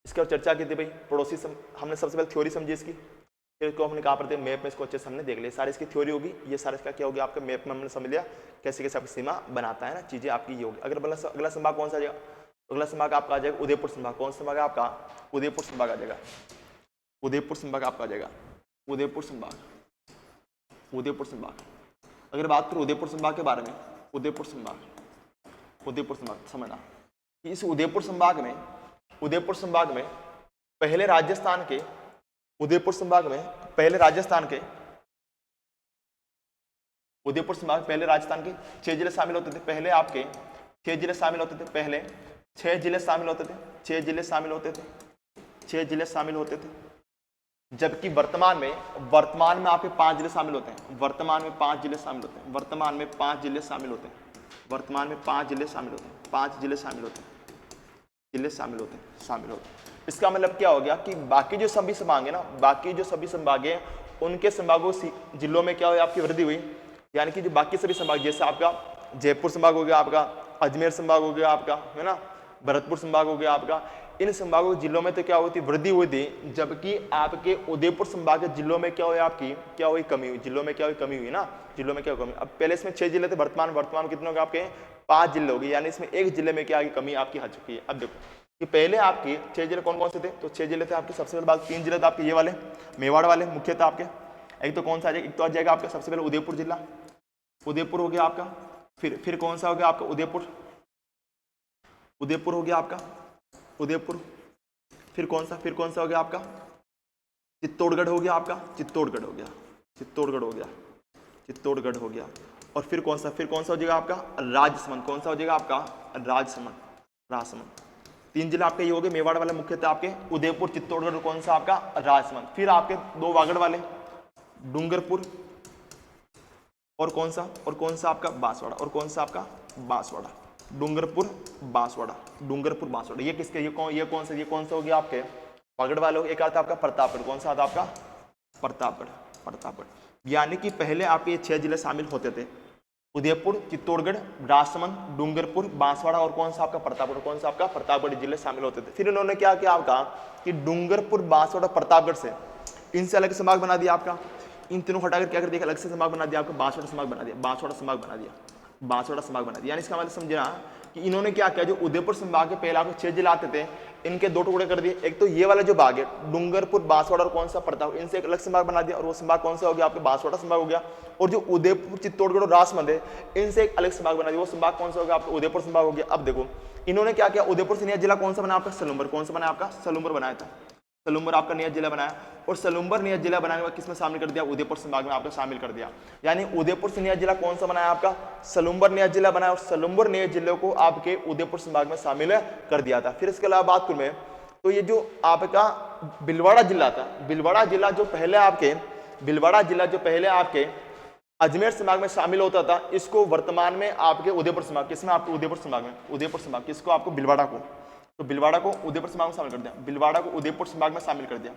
इसके ऊपर चर्चा की थी भाई पड़ोसी हमने सबसे पहले थ्योरी समझी इसकी, फिर इसको हमने कहा पड़ते मैप में इसको अच्छे से हमने देख लिया, सारी इसकी थ्योरी होगी। ये सारा इसका क्या हो गया आपका? मैप में हमने समझ लिया कैसे कैसे आपकी सीमा बनाता है ना, चीजें आपकी ये होगी। अगर अगला संभाग कौन सा आ जाएगा? अगला संभाग आपका आ जाएगा उदयपुर संभाग। कौन संभाग है आपका? उदयपुर संभाग आ जाएगा, उदयपुर संभाग आपका आ जाएगा, उदयपुर संभाग, उदयपुर संभाग। अगर बात करूं उदयपुर संभाग के बारे में, उदयपुर संभाग, उदयपुर संभाग समझना कि इस उदयपुर संभाग में पहले राजस्थान के, उदयपुर संभाग में पहले राजस्थान के, उदयपुर संभाग पहले राजस्थान के 6 जिले शामिल होते थे। पहले आपके 6 जिले शामिल होते थे, पहले 6 जिले शामिल होते थे, 6 जिले शामिल होते थे, 6 जिले शामिल होते थे। जबकि वर्तमान में आपके 5 जिले शामिल होते हैं, वर्तमान में 5 जिले शामिल होते हैं, वर्तमान में 5 जिले शामिल होते हैं, वर्तमान में 5 जिले शामिल होते हैं, 5 जिले शामिल होते हैं, जिले शामिल होते हैं, शामिल होते हैं। इसका मतलब क्या हो गया कि बाकी जो सभी संभाग है ना, बाकी जो सभी संभाग हैं उनके संभागों जिलों में क्या हुई आपकी वृद्धि हुई, यानी कि जो बाकी सभी संभाग जैसे आपका जयपुर संभाग हो गया, आपका अजमेर संभाग हो गया आपका, है ना, भरतपुर संभाग हो गया आपका, इन संभागों जिलों में तो क्या होती वृद्धि हुई थी, जबकि आपके उदयपुर संभाग के जिलों में क्या हुई आपकी, क्या हुई कमी हुई, जिलों में क्या हुई कमी हुई ना, जिलों में क्या कमी। अब पहले इसमें 6 जिले थे, वर्तमान कितने हो गए आपके? 5 जिले हो गए, यानी इसमें एक जिले में क्या कमी आपकी आ चुकी है। अब देखो कि पहले आपके 6 जिले कौन कौन से थे, तो 6 जिले थे आपके, सबसे पहले बात 3 जिले थे आपके ये वाले मेवाड़ वाले मुख्यतः आपके, एक तो कौन सा आ जाएगा, एक तो आ जाएगा आपका सबसे पहले उदयपुर जिला, उदयपुर हो गया आपका, फिर कौन सा हो गया आपका उदयपुर, उदयपुर हो गया आपका उदयपुर, फिर कौन सा हो गया आपका चित्तौड़गढ़ हो गया आपका, चित्तौड़गढ़ हो गया, चित्तौड़गढ़ हो गया, चित्तौड़गढ़ हो गया, और फिर कौन सा हो जाएगा आपका राजसमंद, कौन सा हो जाएगा आपका राजसमंद, राजसमंद। 3 जिले आपके ये हो गए मेवाड़ वाले मुख्यतः आपके उदयपुर, चित्तौड़गढ़, कौन सा आपका राजसमंद। फिर आपके 2 वागड़ वाले डूंगरपुर और कौन सा आपका बांसवाड़ा, और कौन सा आपका बांसवाड़ा, डूंगरपुर बांसवाड़ा, डूंगरपुर बांसवाड़ा। ये किसके ये कौन सा हो गया आपके वागड़ वाले। एक आता आपका प्रतापगढ़, कौन सा आता आपका प्रतापगढ़। यानी कि पहले आपके ये 6 जिले शामिल होते थे, उदयपुर, चित्तौड़गढ़, राजसमंद, डूंगरपुर, बांसवाड़ा और कौन सा आपका प्रतापगढ़ जिले शामिल होते थे। फिर इन्होंने क्या किया आपका कि डूंगरपुर, बांसवाड़ा, प्रतापगढ़ से इनसे अलग संभाग बना दिया आपका, इन तीनों हटाकर क्या कर दिया अलग से संभाग बना दिया आपका बांसवाड़ा संभाग बना दिया, बांसवाड़ा संभाग बना दिया। यानी इसका मतलब समझना कि इन्होंने क्या किया, जो उदयपुर संभाग के पहले आपको 6 जिले आते थे इनके 2 टुकड़े कर दिए, एक तो ये वाला जो भाग है डूंगरपुर, बांसवाड़ा और कौन सा प्रताप, इनसे एक अलग संभाग बना दिया, और वो संभाग कौन सा हो गया आपके बांसवाड़ा संभाग हो गया। और जो उदयपुर, चित्तौड़गढ़ और राजसमंद है इनसे एक अलग संभाग बना दिया, वो संभाग कौन सा हो गया आपका उदयपुर संभाग हो गया। अब देखो इन्होंने क्या किया, उदयपुर से नया जिला कौन सा बना आपका सलूम्बर, कौन सा बना आपका सलूम्बर बनाया था, सलूम्बर आपका नया जिला बनाया, और सलूम्बर नया जिला बनाने के बाद किसमें शामिल कर दिया, उदयपुर संभाग में आपका शामिल कर दिया। यानी उदयपुर से नया जिला कौन सा बनाया आपका सलूम्बर नया जिला बनाया, और सलूम्बर नए जिले को आपके उदयपुर संभाग में शामिल कर दिया था। फिर इसके अलावा बात करूं मैं तो ये जो आपका भीलवाड़ा जिला था, भीलवाड़ा जिला जो पहले आपके अजमेर संभाग में शामिल होता था, इसको वर्तमान में आपके उदयपुर संभाग, किसमें आपके उदयपुर संभाग किसको आपको भीलवाड़ा को, तो भीलवाड़ा को उदयपुर संभाग में शामिल कर दिया, भीलवाड़ा को उदयपुर संभाग में शामिल कर दिया,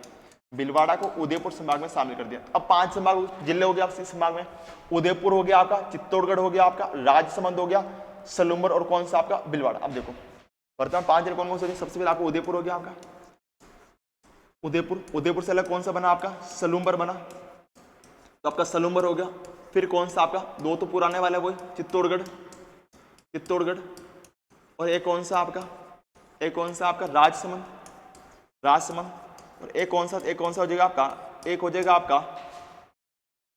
भीलवाड़ा को उदयपुर संभाग में शामिल कर दिया। अब 5 संभाग जिले हो गया आपके संभाग में, उदयपुर हो गया आपका, चित्तौड़गढ़ हो गया आपका, राजसमंद हो गया, सलूम्बर और कौन सा आपका भीलवाड़ा। अब देखो वर्तमान 5 जिले कौन से, सबसे पहले आपको उदयपुर हो गया आपका, उदयपुर से अलग कौन सा बना आपका सलूम्बर बना, तो आपका सलूम्बर हो गया। फिर कौन सा आपका, दो तो पुराने वाले वही चित्तौड़गढ़, चित्तौड़गढ़, और एक कौन सा आपका, एक कौन सा आपका राजसमंद, राजसमंद, और एक कौन सा हो जाएगा आपका, एक हो जाएगा आपका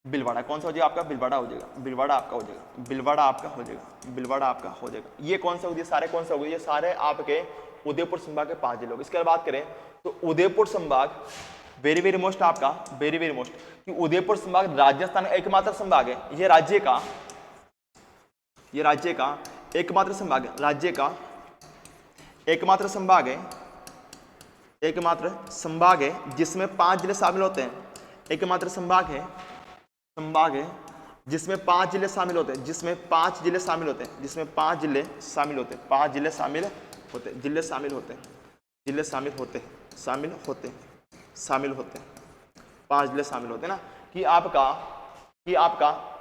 बिलवाड़ा। कौन सा हो जाएगा आपका, बिलवाड़ा हो जाएगा, बिलवाड़ा आपका हो जाएगा, बिलवाड़ा आपका हो जाएगा, बिलवाड़ा आपका हो जाएगा। ये कौन सा हो गया, सारे कौन सा हो गए, ये सारे आपके उदयपुर संभाग के 5 जिले हो गए। इसके बाद बात करें तो उदयपुर संभाग वेरी वेरी मोस्ट आपका, वेरी वेरी मोस्ट, कि उदयपुर संभाग राजस्थान का एकमात्र संभाग है, ये राज्य का, ये राज्य का एकमात्र संभाग है, राज्य का एकमात्र संभाग है, एकमात्र संभाग है जिसमें 5 जिले शामिल होते हैं। एकमात्र संभाग है, संभाग है जिसमें 5 जिले शामिल होते हैं, जिसमें 5 जिले शामिल होते हैं, जिसमें 5 जिले शामिल होते हैं, 5 जिले शामिल होते हैं, जिले शामिल होते हैं, जिले शामिल होते हैं, शामिल होते हैं, शामिल होते हैं, 5 जिले शामिल होते हैं ना, कि आपका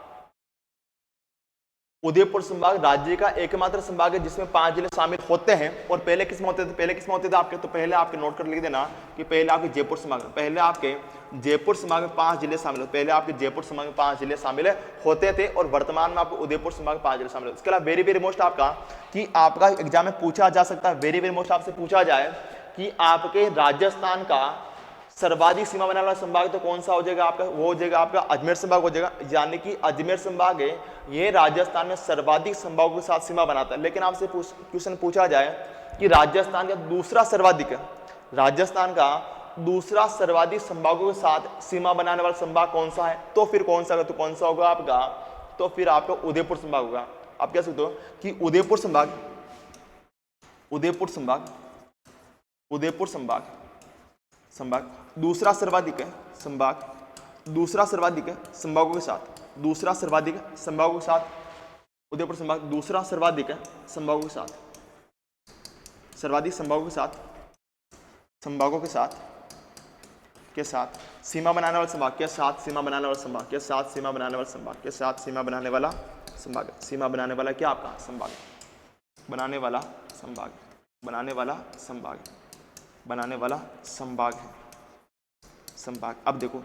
उदयपुर संभाग राज्य का एकमात्र संभाग है जिसमें 5 जिले शामिल होते हैं। और पहले किसमें होते थे, पहले किसमें होते थे आपके, तो पहले आपके नोट कर लिख देना कि पहले आपके जयपुर संभाग, पहले आपके जयपुर संभाग में 5 जिले शामिल होते, पहले आपके जयपुर संभाग में 5 जिले शामिल होते थे, और वर्तमान में आपको उदयपुर संभाग में 5 जिले शामिल होते। इसके अलावा वेरी वेरी मोस्ट आपका, कि आपका एग्जाम में पूछा जा सकता है, वेरी वेरी मोस्ट आपसे पूछा जाए कि आपके राजस्थान का सर्वाधिक सीमा बनाने वाला संभाग तो कौन सा हो जाएगा आपका, वो हो जाएगा आपका अजमेर संभाग हो जाएगा। यानी कि अजमेर संभाग है, ये राजस्थान में सर्वाधिक संभागों के साथ सीमा बनाता है। लेकिन आपसे क्वेश्चन पूछा जाए कि राजस्थान का दूसरा सर्वाधिक, राजस्थान का दूसरा सर्वाधिक संभागों के साथ सीमा बनाने वाला संभाग कौन सा है, तो फिर कौन सा, तो कौन सा होगा आपका, तो फिर आपका उदयपुर संभाग होगा। आप क्या सोचते हो कि उदयपुर संभाग, उदयपुर संभाग, उदयपुर संभाग, संभाग दूसरा सर्वाधिक है, संभाग दूसरा सर्वाधिक है संभागों के साथ, दूसरा सर्वाधिक है संभागों के साथ, उदयपुर संभाग दूसरा सर्वाधिक है संभागों के साथ, सर्वाधिक संभागों के साथ, संभागों के साथ, के साथ सीमा बनाने वाला संभाग, के साथ सीमा बनाने वाला संभाग, के साथ सीमा बनाने वाला संभाग, के साथ सीमा बनाने वाला संभाग, सीमा बनाने वाला क्या आपका संभाग, बनाने वाला संभाग, बनाने वाला संभाग, बनाने वाला संभाग है, संभाग। अब देखो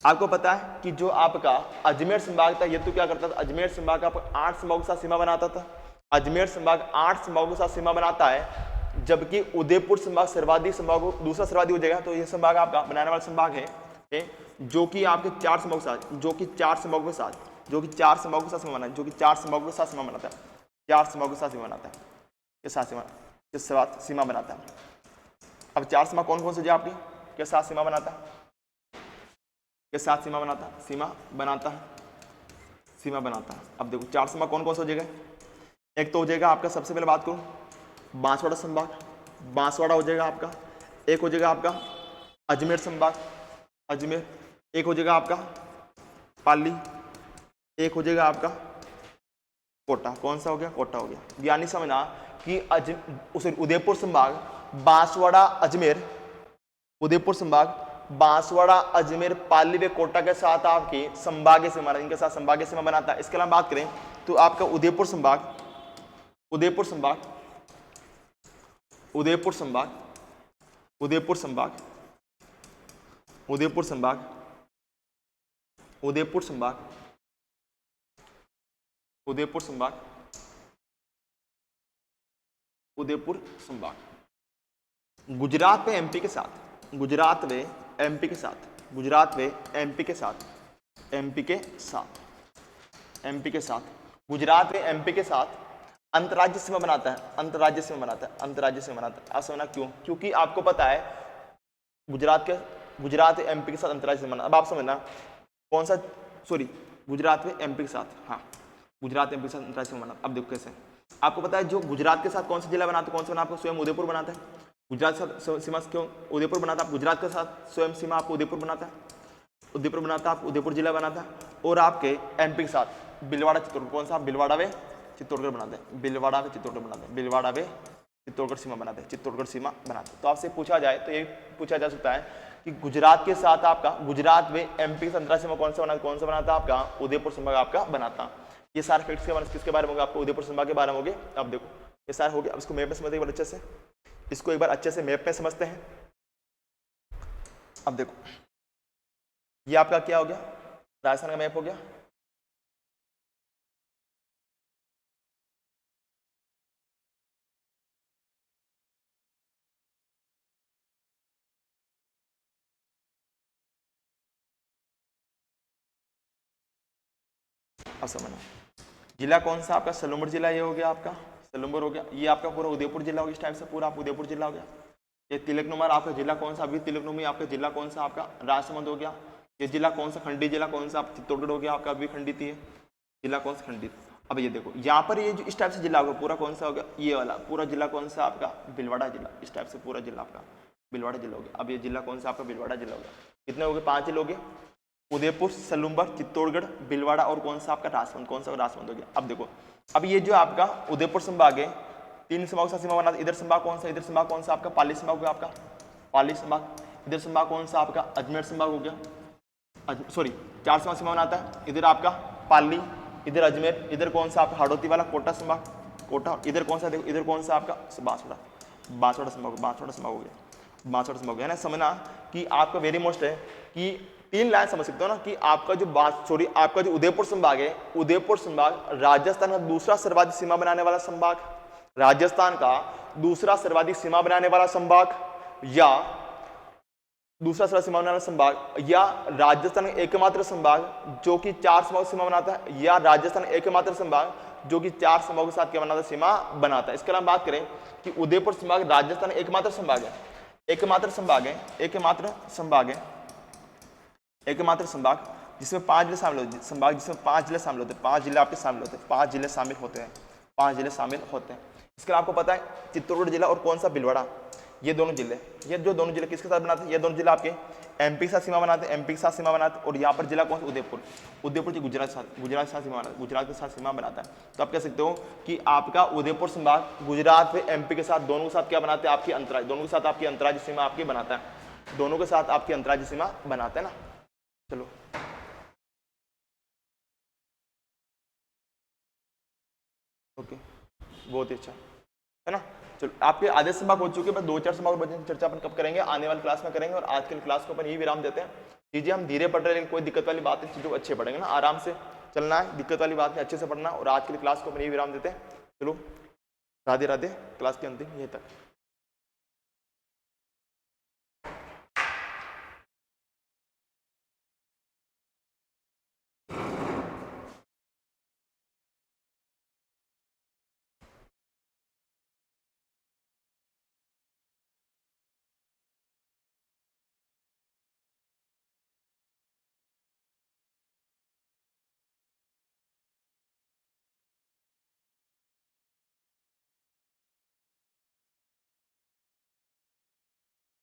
आपको पता है कि जो आपका अजमेर संभाग था, ये तो क्या करता था, अजमेर संभाग आपको 8 संभागों के साथ सीमा बनाता था, अजमेर संभाग 8 संभागों के साथ सीमा बनाता है, जबकि उदयपुर संभाग सर्वाधिक संभागों, दूसरा सर्वाधिक हो जाएगा। तो ये संभाग आपका बनाने वाला संभाग है, जो कि आपके 4 संभागों के साथ, जो कि 4 संभागों के साथ, जो कि 4 संभागों के साथ सीमा बनाता है, जो कि 4 संभागों के साथ सीमा बनाता है, 4 संभागों के साथ सीमा बनाता है, के साथ सीमा, के साथ सीमा बनाता है। अब 4 सीमा कौन कौन से जो आपकी के साथ सीमा बनाता है, के साथ सीमा बनाता है, सीमा बनाता है, सीमा बनाता है। अब देखो 4 सीमा कौन कौन सा हो जाएगा, एक तो हो जाएगा आपका, सबसे पहले बात करूं बांसवाड़ा संभाग, बांसवाड़ा हो जाएगा आपका, एक हो जाएगा आपका अजमेर संभाग, अजमेर, एक हो जाएगा आपका पाली, एक हो जाएगा आपका कोटा। कौन सा हो गया, कोटा हो गया। यानी समझना कि उदयपुर संभाग बांसवाड़ा अजमेर, उदयपुर संभाग बांसवाड़ा अजमेर पाली व कोटा के साथ आपकी संभागीय सीमा, इनके साथ संभागीय सीमा बनाता है। इसके अलावा बात करें तो आपका उदयपुर संभाग, उदयपुर संभाग, उदयपुर संभाग, उदयपुर संभाग, उदयपुर संभाग, उदयपुर संभाग, उदयपुर संभाग, उदयपुर संभाग गुजरात व एमपी के साथ, गुजरात व एमपी के साथ, गुजरात व एमपी के साथ, एमपी के साथ, एमपी के साथ, गुजरात व एमपी के साथ अंतर्राज्य सीमा बनाता है, अंतर्राज्य सीमा बनाता है, अंतर्राज्य सीमा बनाता है। आप समझना क्यों, क्योंकि आपको पता है गुजरात एमपी के साथ अंतर्राज्य सीमा। अब आप समझना कौन सा, सॉरी गुजरात व एमपी के साथ, हाँ गुजरात एमपी के साथ अंतर्राज्य सीमा बनाता है। अब देखो कैसे, आपको पता है जो गुजरात के साथ कौन सा जिला बनाता है, कौन सा बना, आपको स्वयं उदयपुर बनाता है। गुजरात के साथ सीमा क्यों उदयपुर बनाता है, गुजरात के साथ स्वयं सीमा आपको उदयपुर बनाता है, उदयपुर बनाता है, आपको उदयपुर जिला बनाता है। और आपके एमपी के साथ बिलवाड़ा चित्तौड़गढ़, कौन सा बिलवाड़ा वे चित्तौड़गढ़ बनाते हैं, बिलवाड़ा वे चित्तौड़गढ़ बनाते हैं, बिलवाड़ा वे चित्तौड़गढ़ सीमा बनाते हैं, चित्तौड़गढ़ सीमा बनाते हैं। तो आपसे पूछा जाए तो ये पूछा जा सकता है कि गुजरात के साथ आपका, गुजरात वे एमपी के अंतर्राज्य सीमा कौन सा बनाता है आपका उदयपुर संभाग आपका बनाता। ये सारे फैक्ट्स के बारे में किसके बारे में होगा, आपको उदयपुर संभाग के बारे में होंगे। अब देखो ये सारे हो गया। अब इसको मैप में समझते हैं अच्छे से, इसको एक बार अच्छे से मैप में समझते हैं। अब देखो ये आपका क्या हो गया, राजस्थान का मैप हो गया। अब समझना, जिला कौन सा आपका, सलूम्बर जिला ये हो गया आपका, सलूम्बर हो गया। ये आपका पूरा उदयपुर जिला हो गया, इस टाइप से पूरा आप उदयपुर जिला हो गया। ये तिलकनुमा आपका जिला कौन सा, अभी तिलकनुमा आपका जिला कौन सा आपका, राजसमंद हो गया। ये जिला कौन सा, खंडी जिला कौन सा, आप चित्तौड़गढ़ हो गया आपका, अभी खंडित ही है जिला कौन सा, खंडित। अब ये देखो यहाँ पर ये जो इस टाइप से जिला होगा पूरा कौन सा होगा, ये वाला पूरा जिला कौन सा आपका, भीलवाड़ा जिला, इस टाइप से पूरा जिला आपका भीलवाड़ा जिला हो गया। अब ये जिला कौन सा आपका, भीलवाड़ा जिला हो गया। कितने हो गए, 5 जिले हो गए, उदयपुर, सलूम्बर, चित्तौड़गढ़, भीलवाड़ा और कौन सा आपका, राजसमंद। कौन सा, राजसमंद हो गया। अब देखो, अब ये जो आपका उदयपुर संभाग है, 3 संभाग का सीमा बना, इधर संभाग कौन सा, इधर संभाग कौन सा आपका, पाली संभाग हो गया आपका, पाली संभाग। इधर संभाग कौन सा आपका, अजमेर संभाग हो गया, सॉरी 4 संभाग सीमा बनाता है। इधर आपका पाली, इधर अजमेर, इधर कौन सा आपका हाड़ौती वाला कोटा संभाग, कोटा। इधर कौन सा, देखो इधर कौन सा आपका, बांसवाड़ा, बांसवाड़ा संभाग, बांसवाड़ा संभाग हो गया, बांसवाड़ा संभाग हो गया ना। समझना कि आपका वेरी मोस्ट है कि 3 लाइन समझ सकते हो ना, कि आपका जो आपका जो उदयपुर संभाग है, उदयपुर संभाग राजस्थान का दूसरा सर्वाधिक सीमा बनाने वाला संभाग, राजस्थान का दूसरा सर्वाधिक सीमा बनाने वाला संभाग, या दूसरा सर्वाधिक सीमा बनाने वाला संभाग, या राजस्थान एकमात्र संभाग जो कि 4 संभाग सीमा बनाता है, या राजस्थान एकमात्र संभाग जो कि 4 संभागों के साथ क्या बनाता है, सीमा बनाता है। इसके अलावा बात करें कि उदयपुर संभाग राजस्थान एकमात्र संभाग है, एकमात्र संभाग है, एकमात्र संभाग है, एकमात्र संभाग जिसमें 5 जिले शामिल होते हैं, संभाग जिसमें 5 जिले शामिल होते हैं, 5 जिले आपके शामिल होते हैं, 5 जिले शामिल होते हैं, 5 जिले शामिल होते हैं। इसके अलावा आपको पता है चित्तौड़गढ़ जिला और कौन सा, भीलवाड़ा, ये दोनों जिले, ये जो दोनों जिले किसके साथ बनाते हैं, ये दोनों जिले आपके एमपी के साथ सीमा बनाते हैं, एमपी के साथ सीमा बनाते हैं। और यहाँ पर जिला कौन सा, उदयपुर, उदयपुर जो गुजरात के साथ सीमा बनाता है, गुजरात के साथ सीमा बनाता है। तो आप कह सकते हो कि आपका उदयपुर संभाग गुजरात व एमपी के साथ, दोनों के साथ क्या बनाते हैं, आपकी अंतराज, दोनों के साथ आपकी अंतर्राज्यीय सीमा आपकी बनाता है, दोनों के साथ आपकी अंतर्राज्यीय सीमा बनाता है ना। चलो ओके, बहुत ही अच्छा है ना। चलो आपके आधे संभाग हो चुके हैं, बस 2-4 संभाग बचे हैं। चर्चा अपन कब करेंगे, आने वाली क्लास में करेंगे। और आज के क्लास को अपन यही विराम देते हैं। चीजें हम धीरे पढ़ रहे हैं, लेकिन कोई दिक्कत वाली बात नहीं, चीजों अच्छे पढ़ेंगे ना, आराम से चलना है, दिक्कत वाली बात नहीं, अच्छे से पढ़ना। और आज के क्लास को अपन यही विराम देते हैं। चलो राधे राधे, क्लास के अंतिम यहीं तक।